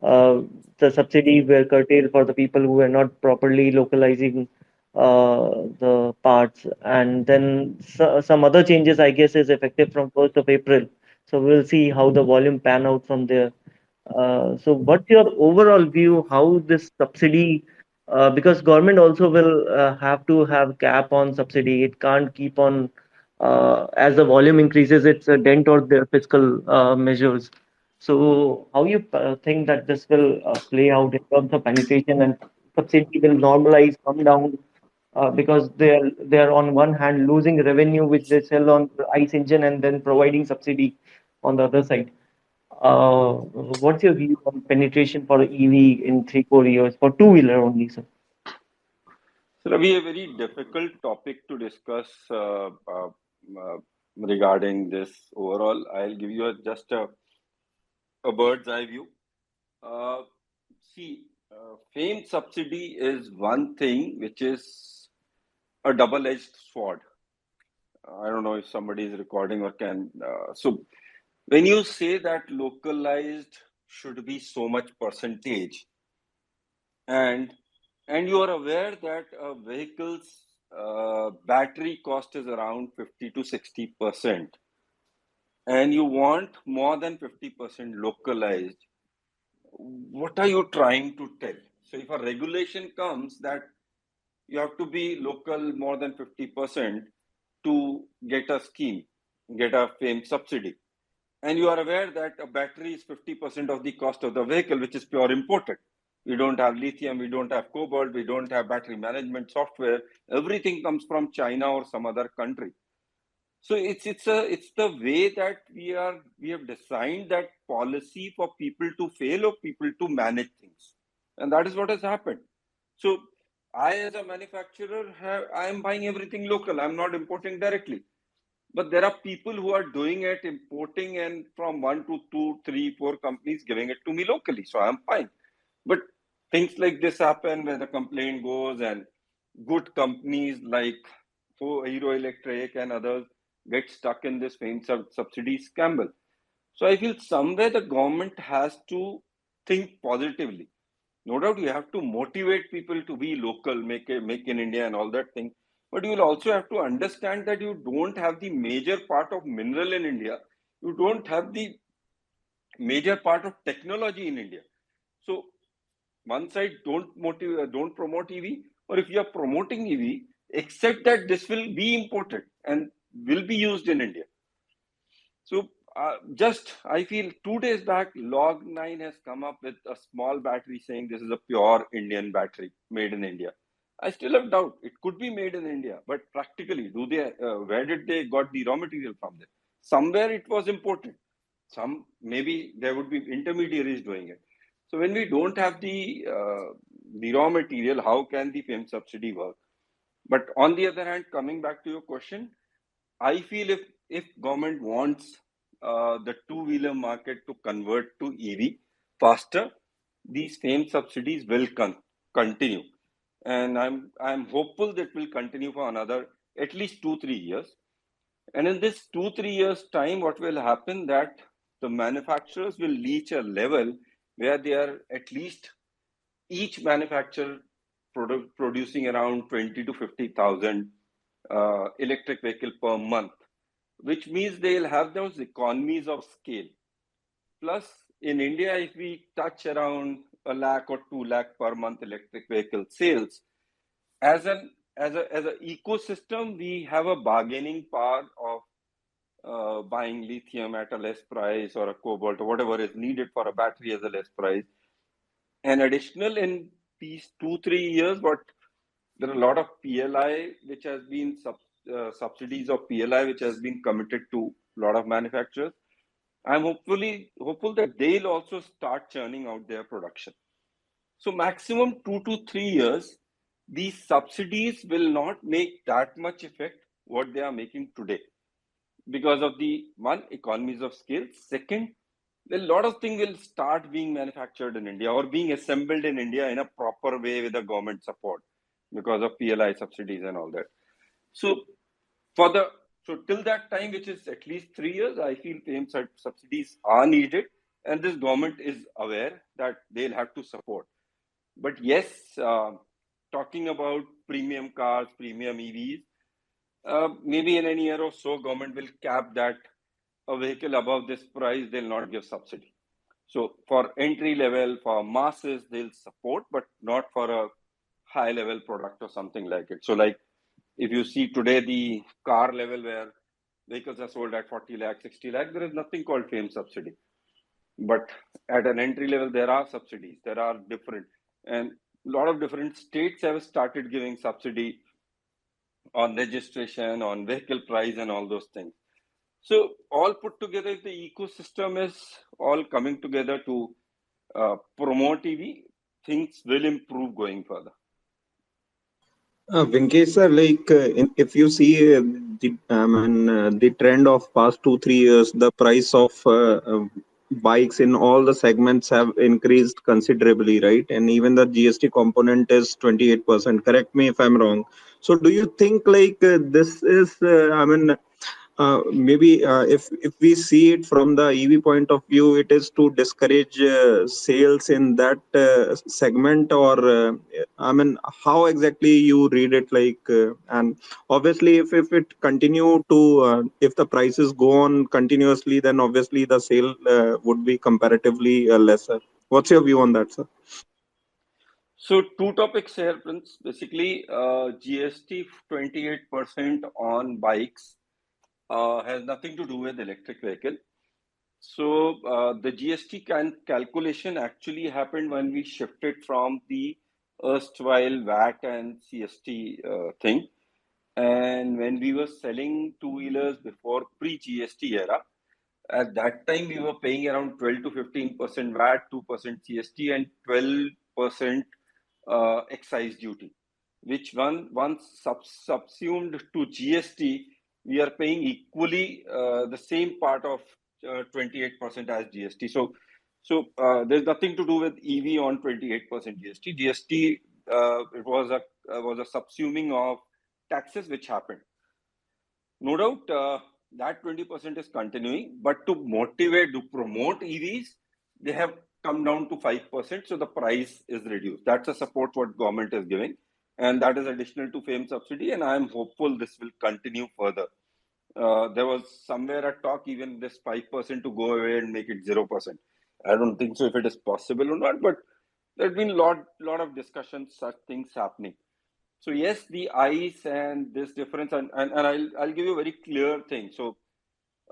uh, the subsidy were curtailed for the people who were not properly localizing the parts. And then some other changes, I guess, is effective from 1st of April. So we'll see how the volume pan out from there. So what's your overall view how this subsidy, because government also will have to have cap on subsidy. It can't keep on as the volume increases, it's a dent or the fiscal measures. So how you think that this will play out in terms of penetration and subsidy will normalize, come down, because they're on one hand losing revenue which they sell on the ICE engine and then providing subsidy on the other side. What's your view on penetration for EV in 3-4 years for two-wheeler only, sir? So, Ravi, a very difficult topic to discuss regarding this overall. I'll give you just a bird's eye view. Uh, See, FAME subsidy is one thing which is a double-edged sword. I don't know if somebody is recording or can. So, when you say that localized should be so much percentage, and you are aware that a vehicle's battery cost is around 50 to 60%, and you want more than 50% localized, what are you trying to tell? So, if a regulation comes that you have to be local more than 50% to get a scheme, get a FAME subsidy, and you are aware that a battery is 50% of the cost of the vehicle, which is pure imported. We don't have lithium, we don't have cobalt, we don't have battery management software. Everything comes from China or some other country. So it's the way that we have designed that policy for people to fail or people to manage things, and that is what has happened. So I, as a manufacturer, I am buying everything local. I'm not importing directly. But there are people who are doing it, importing, and from one to two, three, four companies giving it to me locally. So I'm fine. But things like this happen where the complaint goes, and good companies like Hero Electric and others get stuck in this FAME subsidy scramble. So I feel somewhere the government has to think positively. No doubt you have to motivate people to be local, make in India and all that thing. But you will also have to understand that you don't have the major part of mineral in India. You don't have the major part of technology in India. So one side don't promote EV, or if you are promoting EV, accept that this will be imported and will be used in India. So just I feel 2 days back, Log9 has come up with a small battery saying this is a pure Indian battery made in India. I still have doubt. It could be made in India, but practically, do they? Where did they got the raw material from there? Somewhere it was imported. Some maybe there would be intermediaries doing it. So when we don't have the raw material, how can the FAME subsidy work? But on the other hand, coming back to your question, I feel if government wants the two-wheeler market to convert to EV faster, these FAME subsidies will continue, and I'm hopeful that will continue for another at least 2-3 years. And in this 2-3 years time, what will happen that the manufacturers will reach a level where they are at least each manufacturer producing around 20 to 50,000 electric vehicle per month, which means they'll have those economies of scale. Plus, in India, if we touch around a lakh or 2 lakh per month electric vehicle sales, as an ecosystem, we have a bargaining power of buying lithium at a less price or a cobalt or whatever is needed for a battery as a less price. And additional in these 2-3 years, what there are a lot of PLI which has been subsidies of PLI which has been committed to a lot of manufacturers. I'm hopeful that they'll also start churning out their production. So maximum 2 to 3 years, these subsidies will not make that much effect what they are making today because of the one economies of scale. Second, a lot of things will start being manufactured in India or being assembled in India in a proper way with the government support because of PLI subsidies and all that. So till that time, which is at least 3 years, I feel FAME subsidies are needed, and this government is aware that they'll have to support. But yes, talking about premium cars, premium EVs, maybe in a year or so, government will cap that a vehicle above this price, they'll not give subsidy. So for entry level, for masses, they'll support, but not for a high level product or something like it. So like if you see today the car level where vehicles are sold at 40 lakh, 60 lakh, there is nothing called FAME subsidy. But at an entry level, there are subsidies. There are different, and a lot of different states have started giving subsidy on registration, on vehicle price, and all those things. So all put together, the ecosystem is all coming together to promote EV. Things will improve going further. Vinkesh sir, if you see the trend of past 2 3 years, the price of bikes in all the segments have increased considerably, right? And even the GST component is 28%. Correct me if I'm wrong. So, do you think this is, maybe if we see it from the EV point of view, it is to discourage sales in that segment, or how exactly you read it? And obviously, if it continue to, if the prices go on continuously, then obviously the sale would be comparatively lesser. What's your view on that, sir? So two topics here, Prince. Basically, GST 28% on bikes has nothing to do with electric vehicle. So the GST calculation actually happened when we shifted from the erstwhile VAT and CST thing. And when we were selling two-wheelers before pre-GST era, at that time we were paying around 12 to 15% VAT, 2% GST, and 12% excise duty, which once subsumed to GST, we are paying equally the same part of 28% as GST. So there's nothing to do with EV on 28% GST. GST it was a subsuming of taxes which happened. No doubt that 20% is continuing, but to motivate, to promote EVs, they have come down to 5%, so the price is reduced. That's a support what government is giving, and that is additional to FAME subsidy, and I am hopeful this will continue further. There was somewhere a talk even this 5% to go away and make it 0%. I don't think so if it is possible or not, but there's been lot of discussions, such things happening. So yes, the ICE and this difference, and I'll give you a very clear thing. So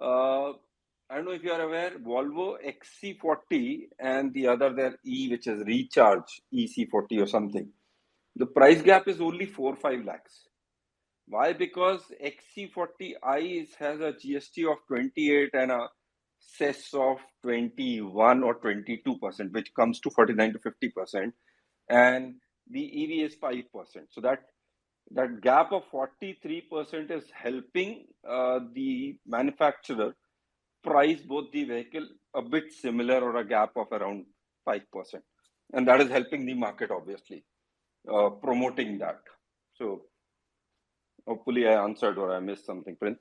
I don't know if you are aware, Volvo XC40 and the other their E, which is Recharge EC40 or something. The price gap is only 4-5 lakhs. Why? Because XC40 ICE has a GST of 28 and a cess of 21 or 22%, which comes to 49 to 50%, and the EV is 5%. So that gap of 43% is helping the manufacturer price both the vehicle a bit similar or a gap of around 5%. And that is helping the market, obviously, promoting that. So hopefully I answered or I missed something, Prince.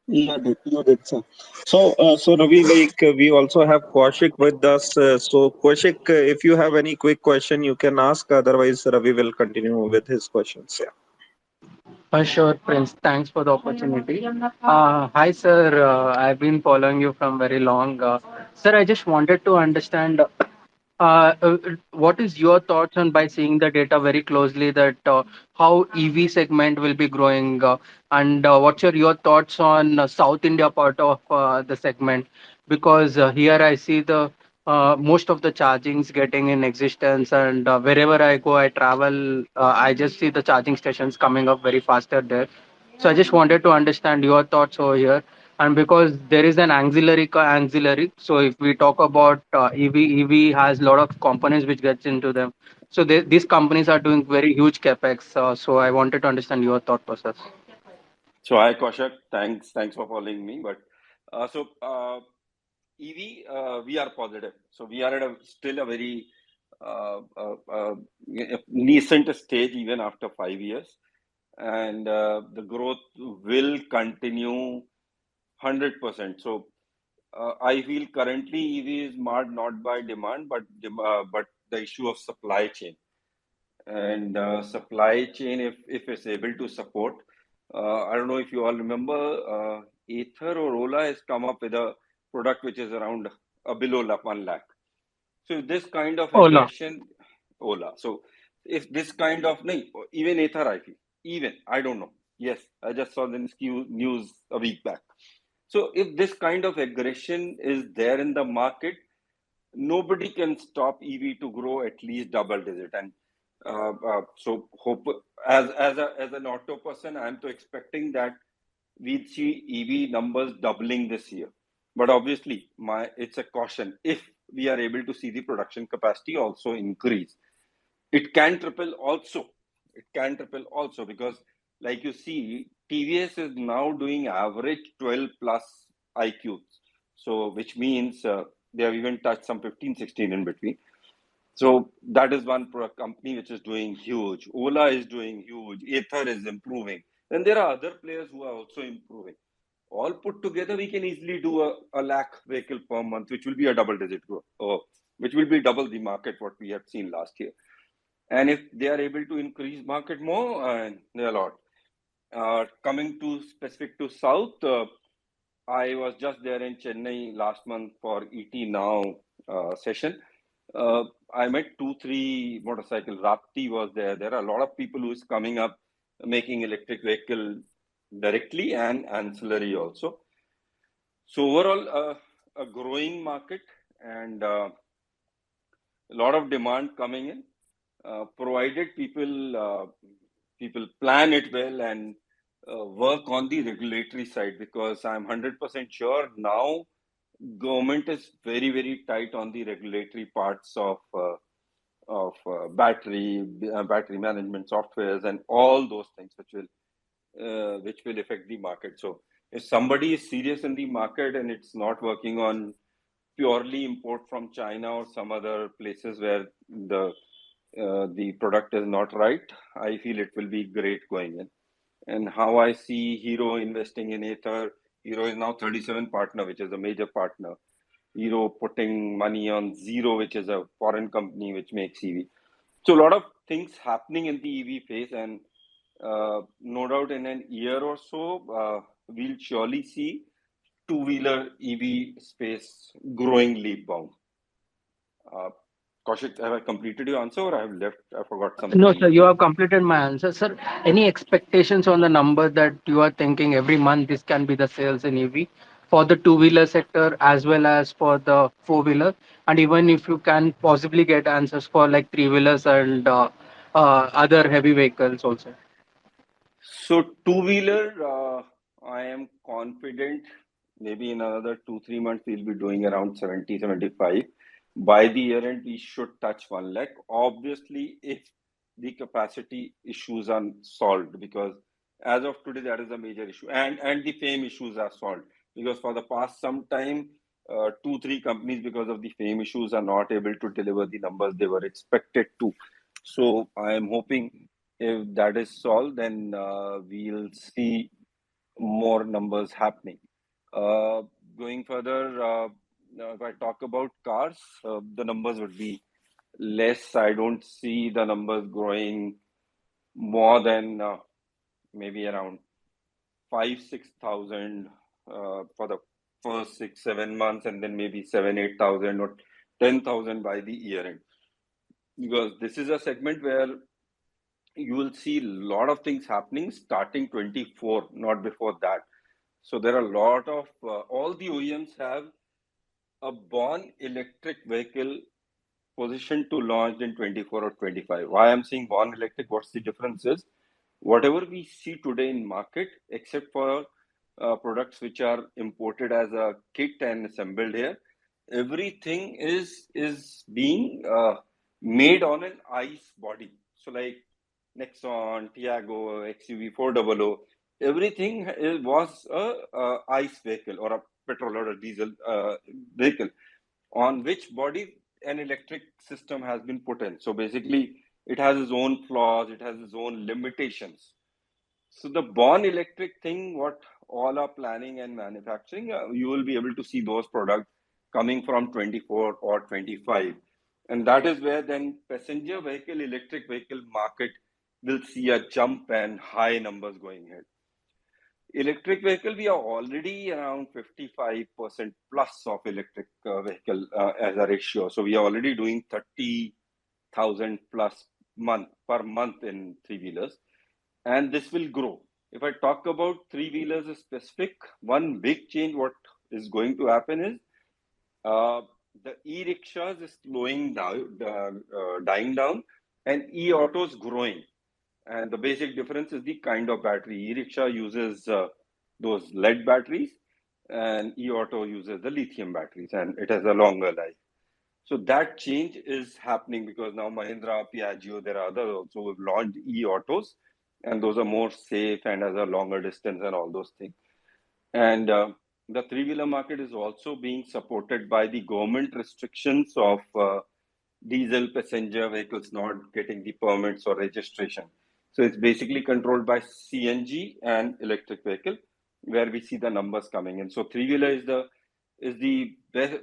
You did, sir. So Ravi, we also have Kaushik with us. So Kaushik, if you have any quick question, you can ask. Otherwise, Ravi will continue with his questions. Yeah. Sure, Prince. Thanks for the opportunity. Hi, sir. I've been following you from very long. Sir, I just wanted to understand what is your thoughts on by seeing the data very closely that how EV segment will be growing and what's your thoughts on South India part of the segment? Because here I see the most of the chargings getting in existence, and wherever I go, I travel, I just see the charging stations coming up very faster there. So I just wanted to understand your thoughts over here. And because there is an auxiliary, so if we talk about EV has a lot of components which gets into them. So these companies are doing very huge capex. So I wanted to understand your thought process. So hi Kaushik, thanks for following me. But EV, we are positive. So we are at still a very nascent stage even after 5 years, and the growth will continue 100%. So I feel currently EV is marred not by demand, but the issue of supply chain. And supply chain, if it's able to support, I don't know if you all remember, Ather or Ola has come up with a product which is around below 1 lakh. So if this kind of Ola. aggression, Ola. So if this kind of, no, even Ather, I feel, even, I don't know. Yes, I just saw the news a week back. So if this kind of aggression is there in the market, nobody can stop EV to grow at least double digit. And so hope as an auto person, I'm to expecting that we'd see EV numbers doubling this year. But obviously, it's a caution. If we are able to see the production capacity also increase, it can triple also. It can triple also because, like you see, TVS is now doing average 12 plus IQs. So, which means they have even touched some 15, 16 in between. So that is one company which is doing huge. Ola is doing huge. Ather is improving. Then there are other players who are also improving. All put together, we can easily do a lakh vehicle per month, which will be a double-digit growth, which will be double the market what we have seen last year. And if they are able to increase market more, there are a lot. Coming to specific to South, I was just there in Chennai last month for ET Now session. I met 2-3 motorcycles. Rapti was there. There are a lot of people who is coming up making electric vehicle directly and ancillary also. So overall, a growing market and a lot of demand coming in, provided people plan it well and work on the regulatory side, because I'm 100% sure now government is very, very tight on the regulatory parts of battery management softwares and all those things which will affect the market. So if somebody is serious in the market and it's not working on purely import from China or some other places where the product is not right, I feel it will be great going in. And how I see Hero investing in Ather, Hero is now 37 partner, which is a major partner. Hero putting money on Zero, which is a foreign company which makes EV. So a lot of things happening in the EV phase, and no doubt in an year or so, we'll surely see two-wheeler EV space growing leap bound. Kaushik, have I completed your answer or I have left? I forgot something. No, sir, you have completed my answer. Sir, any expectations on the number that you are thinking every month this can be the sales in EV for the two-wheeler sector as well as for the four-wheeler? And even if you can possibly get answers for like three-wheelers and other heavy vehicles also. So two-wheeler, I am confident maybe in another 2-3 months we'll be doing around 70-75. By the year end, we should touch 1 lakh. Obviously, if the capacity issues are solved, because as of today, that is a major issue. And the FAME issues are solved, because for the past some time, 2-3 companies, because of the FAME issues, are not able to deliver the numbers they were expected to. So I am hoping if that is solved, then we'll see more numbers happening. Going further, if I talk about cars, the numbers would be less. I don't see the numbers growing more than maybe around 5,000-6,000 for the first 6-7 months, and then maybe 7,000-8,000 or 10,000 by the year end. Because this is a segment where you will see a lot of things happening starting 24, not before that. So there are a lot of, all the OEMs have a born electric vehicle positioned to launch in 24 or 25. Why I'm saying born electric, what's the difference is, whatever we see today in market, except for products which are imported as a kit and assembled here, everything is being made on an ICE body. So like Nexon, Tiago, XUV 400, everything was a ICE vehicle or a petrol or a diesel vehicle, on which body an electric system has been put in. So basically, it has its own flaws, it has its own limitations. So the born electric thing, what all are planning and manufacturing, you will be able to see those products coming from 24 or 25. And that is where then passenger vehicle, electric vehicle market will see a jump and high numbers going ahead. Electric vehicle, we are already around 55% plus of electric vehicle as a ratio. So we are already doing 30,000 plus per month in three-wheelers. And this will grow. If I talk about three-wheelers specific, one big change what is going to happen is the e-rickshaws is slowing down, dying down, and e-autos growing. And the basic difference is the kind of battery. E-rickshaw uses those lead batteries, and e-auto uses the lithium batteries, and it has a longer life. So that change is happening because now Mahindra, Piaggio, there are others also who have launched e-autos, and those are more safe and has a longer distance and all those things. And the three-wheeler market is also being supported by the government restrictions of diesel passenger vehicles not getting the permits or registration. So it's basically controlled by CNG and electric vehicle, where we see the numbers coming in. So three-wheeler is the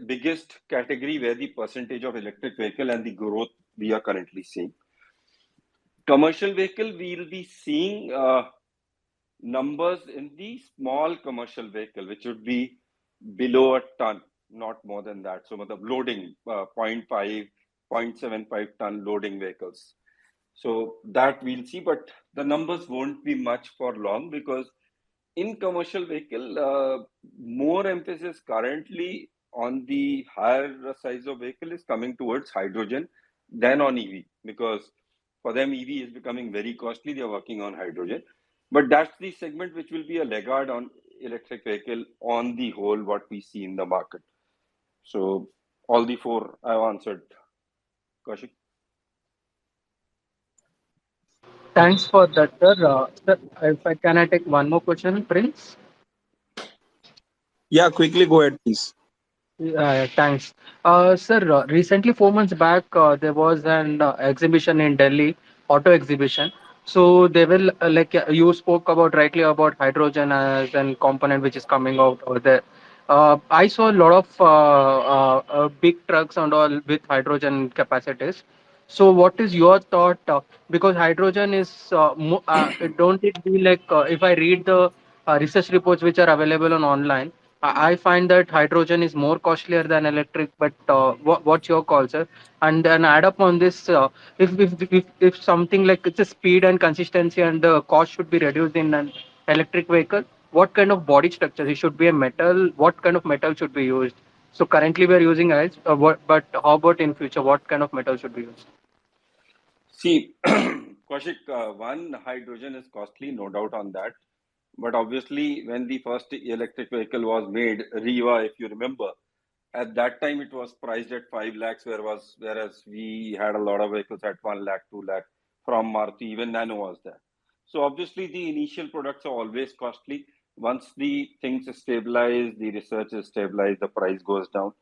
biggest category where the percentage of electric vehicle and the growth we are currently seeing. Commercial vehicle, we will be seeing numbers in the small commercial vehicle, which would be below a ton, not more than that. So the loading 0.5, 0.75 ton loading vehicles. So that we'll see, but the numbers won't be much for long because in commercial vehicle, more emphasis currently on the higher size of vehicle is coming towards hydrogen than on EV, because for them EV is becoming very costly. They are working on hydrogen, but that's the segment which will be a laggard on electric vehicle on the whole, what we see in the market. So all the four I've answered, Kaushik. Thanks for that, sir. Sir, if I take one more question, Prince? Yeah, quickly go ahead, please. Thanks. Sir, recently 4 months back, there was an exhibition in Delhi, auto exhibition. So they will, you spoke about rightly about hydrogen as an component which is coming out over there. I saw a lot of big trucks and all with hydrogen capacities. So what is your thought? Because hydrogen is, don't it be like, if I read the research reports which are available on online, I find that hydrogen is more costlier than electric, but what's your call, sir? And then add up on this, if something like it's a speed and consistency and the cost should be reduced in an electric vehicle, what kind of body structure? It should be a metal. What kind of metal should be used? So currently we are using ice, but how about in future? What kind of metal should be used? See, Kaushik, one, hydrogen is costly, no doubt on that. But obviously, when the first electric vehicle was made, Riva, if you remember, at that time it was priced at 5 lakhs, whereas we had a lot of vehicles at 1 lakh, 2 lakh from Maruti, even Nano was there. So obviously, the initial products are always costly. Once the things stabilize, the research is stabilized, the price goes down.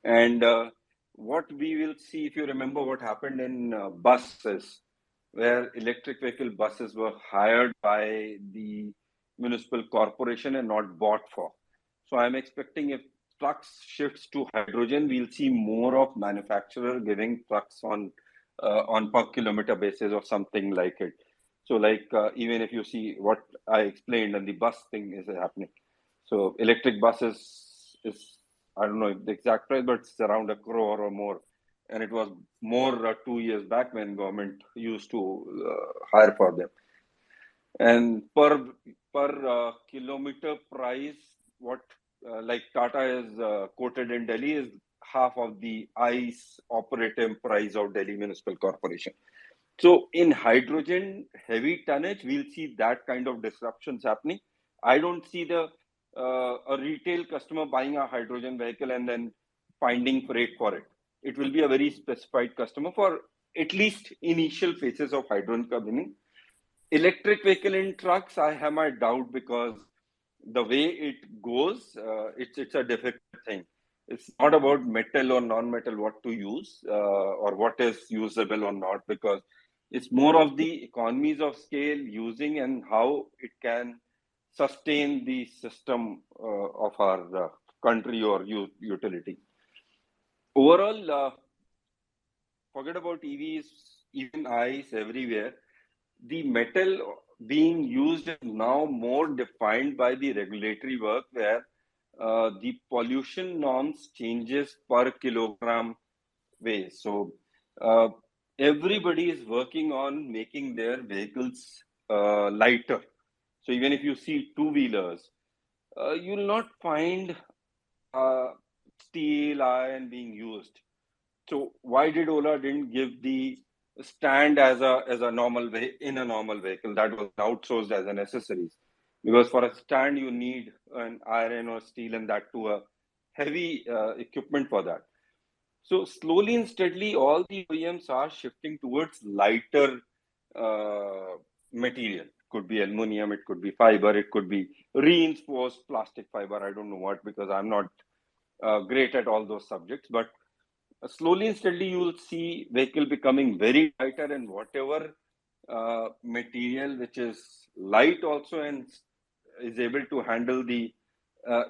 And what we will see, if you remember what happened in buses, where electric vehicle buses were hired by the municipal corporation and not bought for. So I'm expecting if trucks shifts to hydrogen, we'll see more of manufacturer giving trucks on per kilometer basis or something like it. So like even if you see what I explained and the bus thing is happening. So electric buses is, I don't know the exact price, but it's around 1 crore or more. And it was more 2 years back when government used to hire for them. And per kilometer price, what like Tata is quoted in Delhi is half of the ICE operative price of Delhi Municipal Corporation. So in hydrogen heavy tonnage, we'll see that kind of disruptions happening. I don't see a retail customer buying a hydrogen vehicle and then finding freight for it. It will be a very specified customer for at least initial phases of hydrogen coming in. Electric vehicle in trucks, I have my doubt because the way it goes, it's a difficult thing. It's not about metal or non-metal what to use or what is usable or not, because it's more of the economies of scale using and how it can sustain the system of our country or utility. Overall, forget about EVs, even ICE everywhere. The metal being used is now more defined by the regulatory work, where the pollution norms changes per kilogram waste. So everybody is working on making their vehicles lighter. So even if you see two-wheelers, you will not find uh, steel iron being used. So why did Ola didn't give the stand as a normal way in a normal vehicle that was outsourced as an accessories? because for a stand you need an iron or steel, and that to a heavy equipment for that. So slowly and steadily, all the OEMs are shifting towards lighter material. Could be aluminum, it could be fiber, it could be reinforced plastic fiber. I don't know what, because I'm not great at all those subjects. But slowly and steadily, you will see vehicle becoming very lighter, and whatever material which is light also and is able to handle the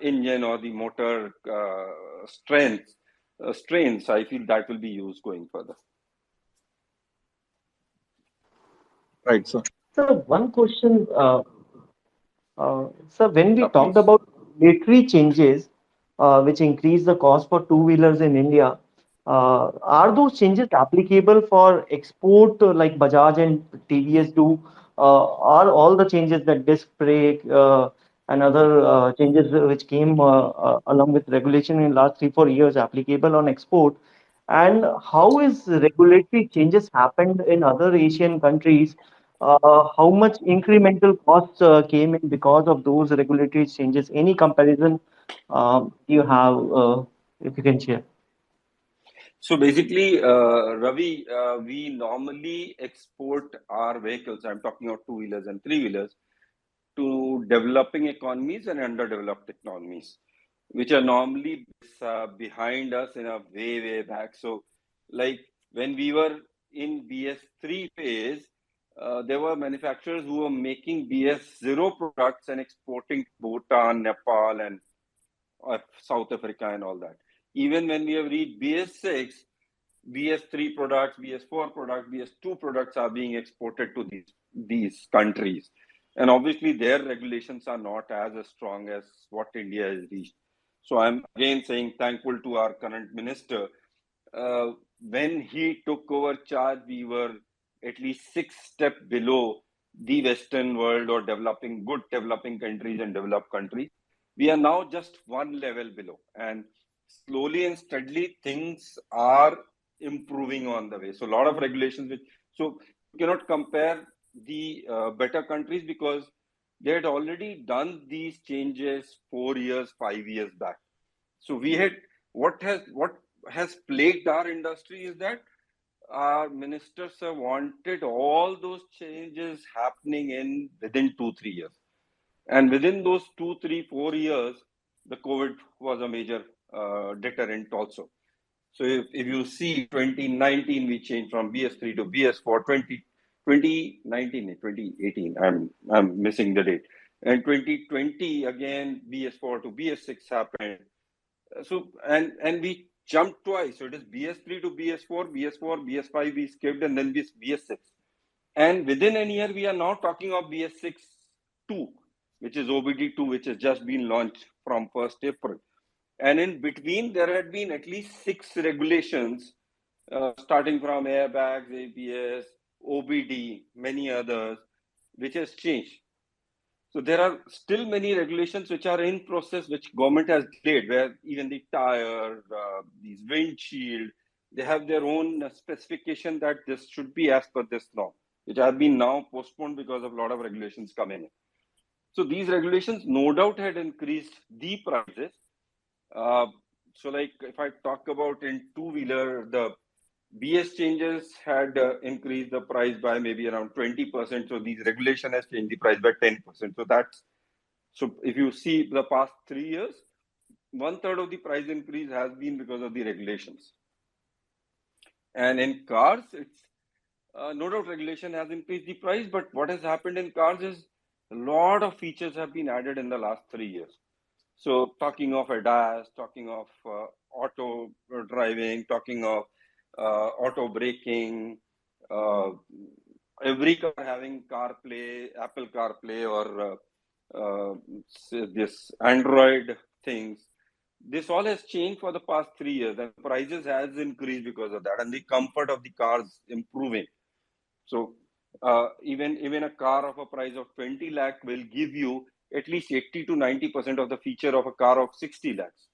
engine or the motor strains, I feel that will be used going further. Right, sir. So one question, sir, when we talked Please. about regulatory changes, which increase the cost for two-wheelers in India, are those changes applicable for export like Bajaj and TVS do? Are all the changes that disc brake and other changes which came along with regulation in last 3 4 years applicable on export? And how is regulatory changes happened in other Asian countries? How much incremental costs came in because of those regulatory changes? Any comparison you have, if you can share? So basically, Ravi, we normally export our vehicles, I'm talking of two-wheelers and three-wheelers, to developing economies and underdeveloped economies, which are normally behind us in a way back. So, like when we were in BS3 phase, there were manufacturers who were making BS0 products and exporting to Bhutan, Nepal, and South Africa, and all that. Even when we have reached BS6, BS3 products, BS4 products, BS2 products are being exported to these countries. And obviously, their regulations are not as strong as what India has reached. So I'm again saying thankful to our current minister. When he took over charge, we were at least 6 steps below the Western world or good developing countries and developed countries. We are now just one level below, and slowly and steadily things are improving on the way. So a lot of regulations, so you cannot compare the better countries, because they had already done these changes 4 years, 5 years back. So we had what has plagued our industry is that our ministers have wanted all those changes happening within 2 3 years, and within those 2 3 4 years, the COVID was a major deterrent also. So if you see 2019, we changed from BS3 to BS4. 2019, 2018, I'm missing the date. And 2020, again, BS4 to BS6 happened. So, and we jumped twice. So it is BS3 to BS4, BS4, BS5 we skipped, and then BS6. And within a year, we are now talking of BS6 2, which is OBD2, which has just been launched from 1st April. And in between, there had been at least 6 regulations, starting from airbags, ABS, OBD, many others, which has changed. So there are still many regulations which are in process, which government has delayed, where even the tire, these windshield, they have their own specification that this should be as per this norm, which have been now postponed because of a lot of regulations coming in. So these regulations no doubt had increased the prices. So like if I talk about in two-wheeler, the BS changes had increased the price by maybe around 20%. So these regulation has changed the price by 10%. So if you see the past 3 years, 1/3 of the price increase has been because of the regulations. And in cars, it's no doubt regulation has increased the price, but what has happened in cars is a lot of features have been added in the last 3 years. So talking of ADAS, talking of auto driving, talking of auto braking, every car having CarPlay, Apple CarPlay, or this Android things. This all has changed for the past 3 years, and prices has increased because of that, and the comfort of the cars improving. So even a car of a price of 20 lakh will give you at least 80 to 90% of the feature of a car of 60 lakhs.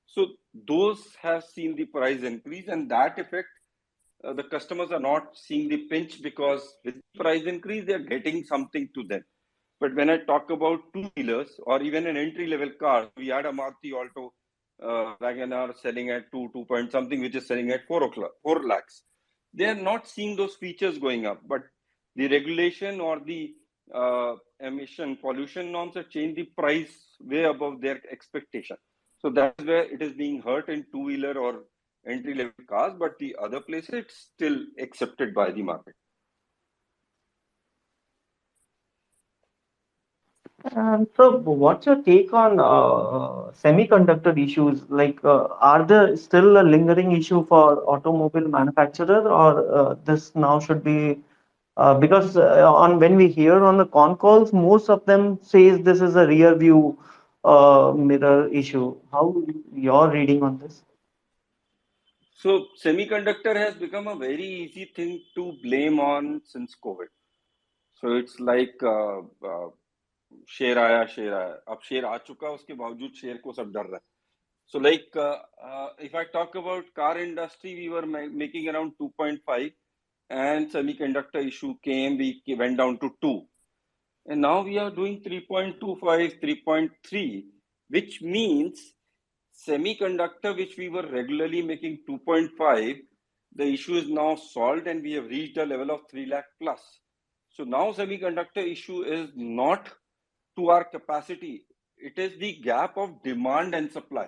So those have seen the price increase, and that effect, the customers are not seeing the pinch, because with the price increase, they are getting something to them. But when I talk about two-wheelers or even an entry-level car, we had a Maruti Alto Wagon selling at 2 point something, which is selling at 4 lakhs. They are not seeing those features going up, but the regulation or the emission pollution norms have changed the price way above their expectation. So that's where it is being hurt in two-wheeler or entry-level cars, but the other places it's still accepted by the market. And so, what's your take on semiconductor issues? Like, are there still a lingering issue for automobile manufacturer, or this now should be because on when we hear on the con calls, most of them says this is a rear view mirror issue. How your reading on this? So semiconductor has become a very easy thing to blame on since COVID. So it's like शेर आया अब शेर आ चुका उसके बावजूद शेर को सब डर रहा है. So like if I talk about car industry, we were making around 2.5 and semiconductor issue came, we went down to 2. And now we are doing 3.25, 3.3, which means semiconductor, which we were regularly making 2.5, the issue is now solved and we have reached a level of 3 lakh plus. So now semiconductor issue is not to our capacity. It is the gap of demand and supply.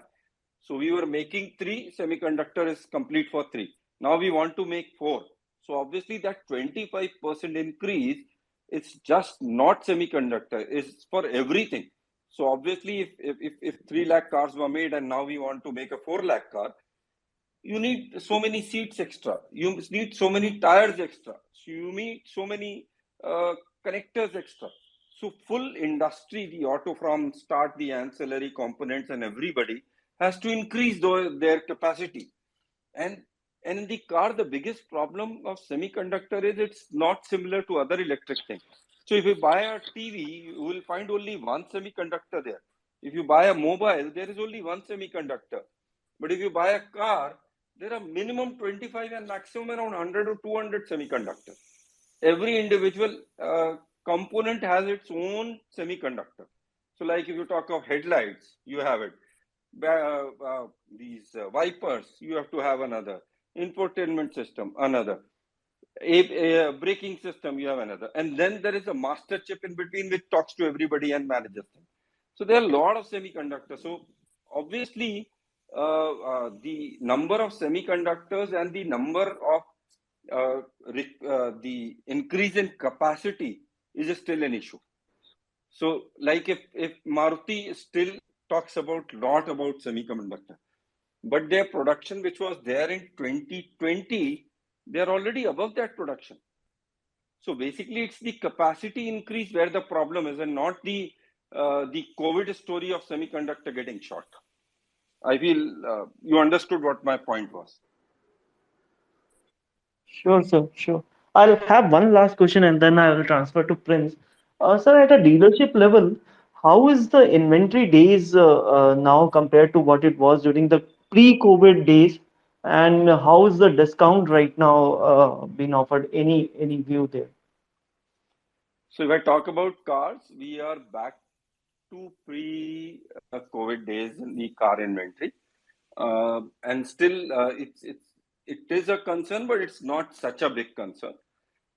So we were making 3, semiconductor is complete for 3. Now we want to make 4. So obviously that 25% increase, it's just not semiconductor, it's for everything. So obviously if 3 lakh cars were made and now we want to make a 4 lakh car, you need so many seats extra, you need so many tires extra, so you need so many connectors extra. So full industry, the auto from start, the ancillary components and everybody has to increase their capacity. And in the car, the biggest problem of semiconductor is it's not similar to other electric things. So if you buy a TV, you will find only one semiconductor there. If you buy a mobile, there is only one semiconductor. But if you buy a car, there are minimum 25 and maximum around 100 or 200 semiconductors. Every individual component has its own semiconductor. So like if you talk of headlights, you have it. These wipers, you have to have another. Infotainment system, another. A braking system, you have another. And then there is a master chip in between which talks to everybody and manages them. So there are a lot of semiconductors. So obviously, the number of semiconductors and the number of the increase in capacity is still an issue. So like if Maruti still talks about lot about semiconductor, but their production which was there in 2020, they are already above that production. So basically it's the capacity increase where the problem is and not the COVID story of semiconductor getting short. I feel you understood what my point was. Sure, sir. Sure. I'll have one last question and then I will transfer to Prince. Sir, at a dealership level, how is the inventory days now compared to what it was during the pre-COVID days? And how is the discount right now being offered? Any view there? So if I talk about cars, we are back to pre-COVID days in the car inventory. And still it is a concern, but it's not such a big concern.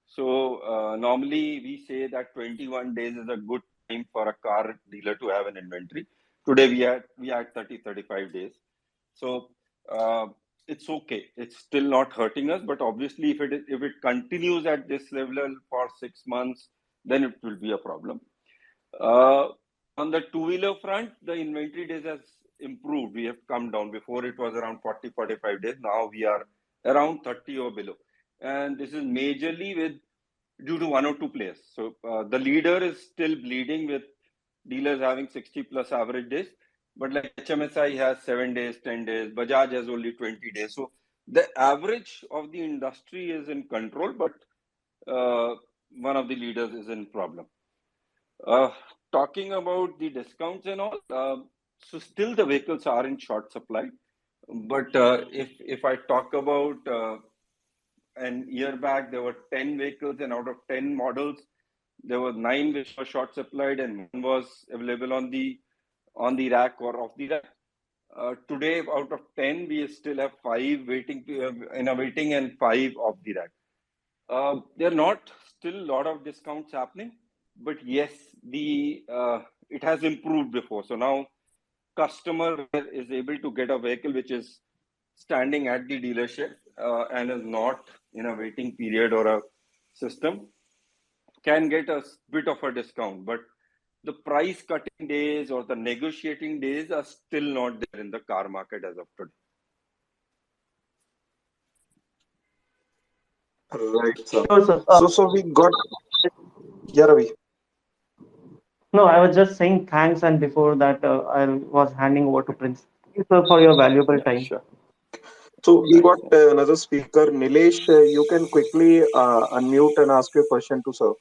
So normally we say that 21 days is a good time for a car dealer to have an inventory. Today we had 35 days. So it's okay. It's still not hurting us, but obviously if it continues at this level for 6 months, then it will be a problem. On the two-wheeler front, the inventory days has improved. We have come down. Before it was around 40-45 days. Now we are around 30 or below. And this is majorly due to 1 or 2 players. So the leader is still bleeding with dealers having 60 plus average days. But like HMSI has 7 days, 10 days. Bajaj has only 20 days. So the average of the industry is in control, but one of the leaders is in problem. Talking about the discounts and all, so still the vehicles are in short supply. But if I talk about an year back, there were 10 vehicles, and out of 10 models, there were 9 which were short supplied and 1 was available on the rack or off the rack. Today, out of 10, we still have 5 waiting in a waiting and 5 off the rack. There are not still a lot of discounts happening, but yes, it has improved before. So now customer is able to get a vehicle which is standing at the dealership and is not in a waiting period or a system, can get a bit of a discount, but the price cutting days or the negotiating days are still not there in the car market as of today. Right, sir. Sure, sir. So we got, yeah, Ravi. No, I was just saying thanks, and before that, I was handing over to Prince. Thank you, sir, for your valuable Yeah, time. sure. So we Thanks. got another speaker, Nilesh. You can quickly unmute and ask your question to sir.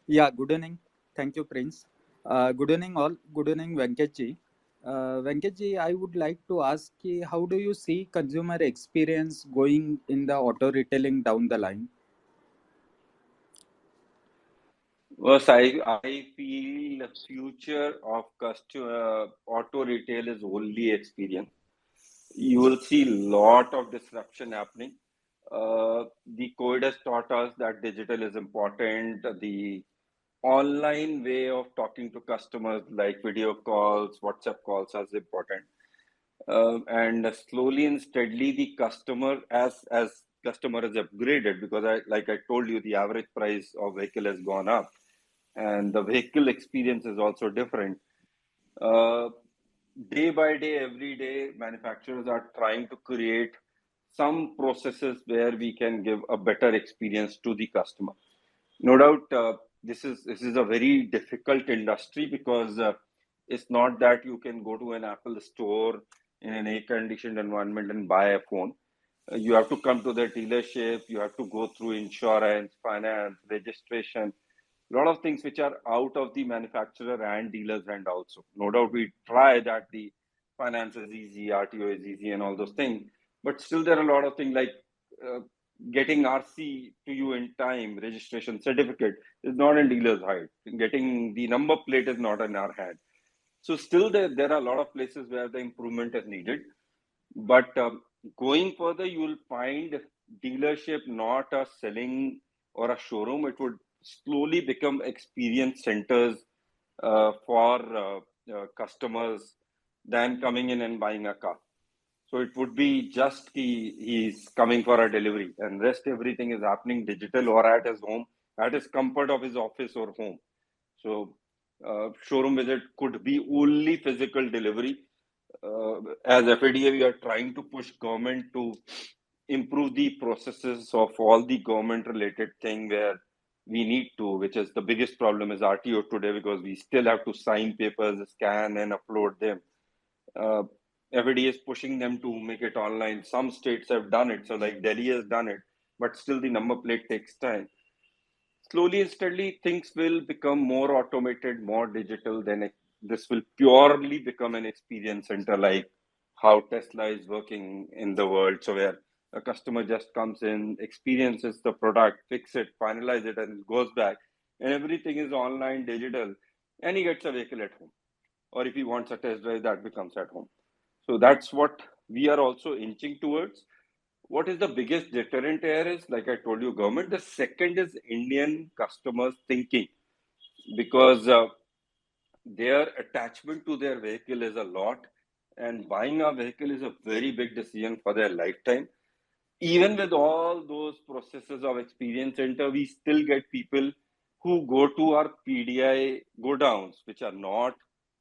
Yeah, good evening. Thank you, Prince. Good evening, all. Good evening, Venkesh ji. Venkesh ji, I would like to ask you, how do you see consumer experience going in the auto retailing down the line? Well, I feel the future of customer auto retail is only experience. You will see a lot of disruption happening. The COVID has taught us that digital is important. The online way of talking to customers, like video calls, WhatsApp calls, is important. And slowly and steadily, the customer, as customer is upgraded, because like I told you, the average price of vehicle has gone up, and the vehicle experience is also different. Uh, Day by day, every day, manufacturers are trying to create some processes where we can give a better experience to the customer. No doubt, this is a very difficult industry because it's not that you can go to an Apple store in an air-conditioned environment and buy a phone. You have to come to the dealership. You have to go through insurance, finance, registration, a lot of things which are out of the manufacturer and dealer's hand also. No doubt we try that the finance is easy, RTO is easy, and all those things. But still, there are a lot of things like uh, getting RC to you in time, registration certificate is not in dealer's hand. Getting the number plate is not in our hand. So still, there are a lot of places where the improvement is needed. But going further, you will find dealership not a selling or a showroom. It would slowly become experience centers for customers than coming in and buying a car. So it would be just he's coming for a delivery, and rest everything is happening digital or at his home, at his comfort of his office or home. So showroom visit could be only physical delivery. As FADA, we are trying to push government to improve the processes of all the government related thing where we need to, which is the biggest problem is RTO today because we still have to sign papers, scan and upload them. Uh, FADA is pushing them to make it online. Some states have done it, so like Delhi has done it, but still the number plate takes time. Slowly and steadily, things will become more automated, more digital. Then this will purely become an experience center, like how Tesla is working in the world. So where a customer just comes in, experiences the product, fix it, finalize it, and goes back, and everything is online, digital, and he gets a vehicle at home. Or if he wants a test drive, that becomes at home. So that's what we are also inching towards. What is the biggest deterrent here is, like I told you, government. The second is Indian customers thinking, because their attachment to their vehicle is a lot, and buying a vehicle is a very big decision for their lifetime. Even with all those processes of experience center, we still get people who go to our PDI go downs, which are not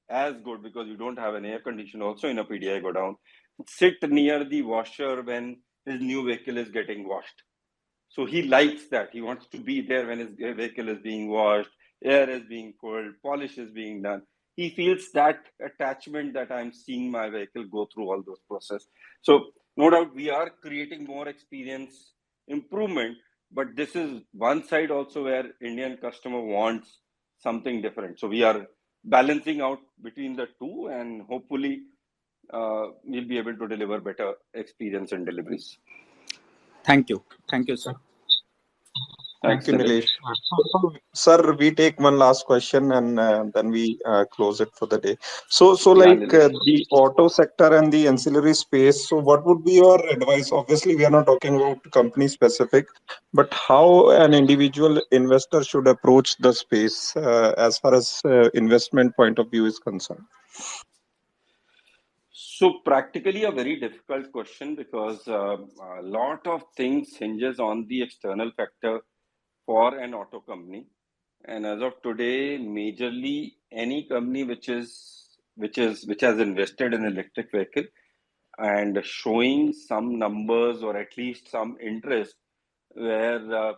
as good because you don't have an air condition also in a PDI go down. Sit near the washer when his new vehicle is getting washed. So he likes that. He wants to be there when his vehicle is being washed, air is being pulled, polish is being done. He feels that attachment that I'm seeing my vehicle go through all those process. So no doubt we are creating more experience improvement, but this is one side also where Indian customer wants something different. So we are balancing out between the two, and hopefully we'll be able to deliver better experience and deliveries. Thank you. Thank you, sir. Thank Thanks, you, Dilip. Nilesh. Sir, we take one last question and then we close it for the day. So Yeah, like Nilesh. the auto sector and the ancillary space. So, what would be your advice? Obviously, we are not talking about company specific, but how an individual investor should approach the space as far as investment point of view is concerned. So practically a very difficult question because a lot of things hinges on the external factor for an auto company. And as of today, majorly any company which has invested in electric vehicle and showing some numbers or at least some interest where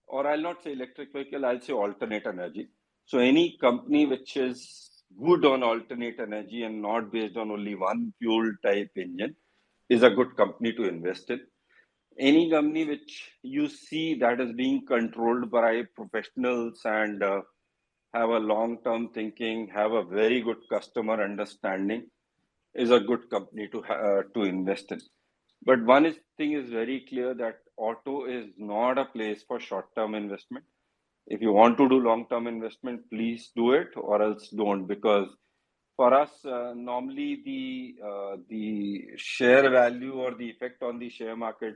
or I'll not say electric vehicle, I'll say alternate energy. So any company which is good on alternate energy and not based on only one fuel type engine is a good company to invest in. Any company which you see that is being controlled by professionals and have a long-term thinking, have a very good customer understanding, is a good company to invest in. But thing is very clear that auto is not a place for short-term investment. If you want to do long-term investment, please do it, or else don't. Because for us, normally the share value or the effect on the share market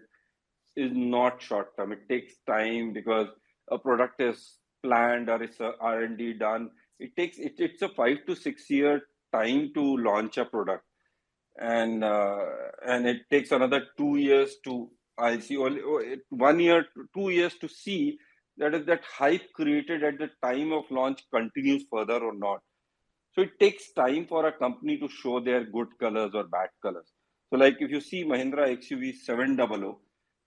is not short-term. It takes time because a product is planned or it's a R&D done. It's a 5 to 6 year time to launch a product, and it takes another 2 years to I see only 1 year, 2 years to see that if that hype created at the time of launch continues further or not. So it takes time for a company to show their good colors or bad colors. So like if you see Mahindra XUV 700,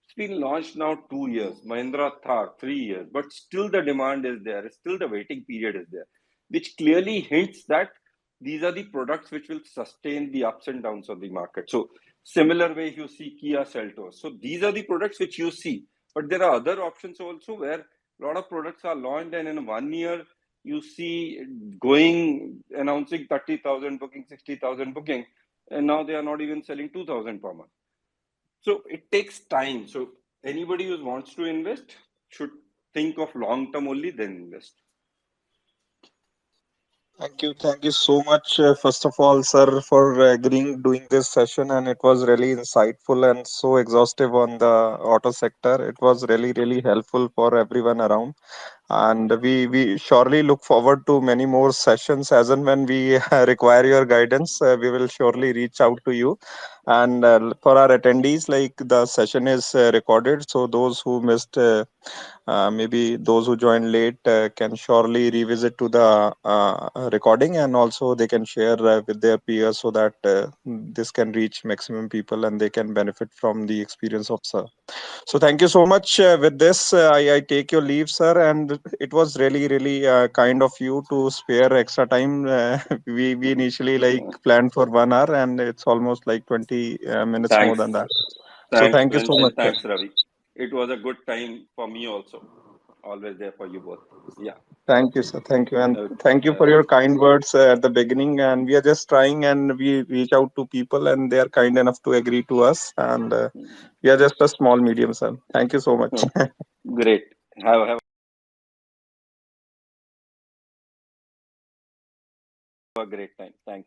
it's been launched now 2 years. Mahindra Thar 3 years, but still the demand is there. Still the waiting period is there, which clearly hints that these are the products which will sustain the ups and downs of the market. So similar way you see Kia Seltos. So these are the products which you see, but there are other options also where a lot of products are launched and in 1 year you see going announcing 30,000 booking, 60,000 booking, and now they are not even selling 2,000 per month. So it takes time. So anybody who wants to invest should think of long term only, then invest. Thank you so much, first of all, sir, for agreeing doing this session, and it was really insightful and so exhaustive on the auto sector. It was really helpful for everyone around, and we surely look forward to many more sessions as and when we require your guidance. We will surely reach out to you. And for our attendees, like the session is recorded, so those who missed. Maybe those who joined late can surely revisit to the recording, and also they can share with their peers so that this can reach maximum people and they can benefit from the experience of sir. So thank you so much. With this, I take your leave, sir, and it was really kind of you to spare extra time. We initially like planned for 1 hour, and it's almost like 20 minutes more Thanks. than that. So Thanks, thank you Prince, so much, and sir. thanks, Ravi. It was a good time for me also. Always there for you both. Yeah. Thank you, sir. Thank you. And Okay. thank you for your kind words at the beginning. And we are just trying and we reach out to people and they are kind enough to agree to us. And we are just a small medium, sir. Thank you so much. Okay. Great. Have a great time. Thanks.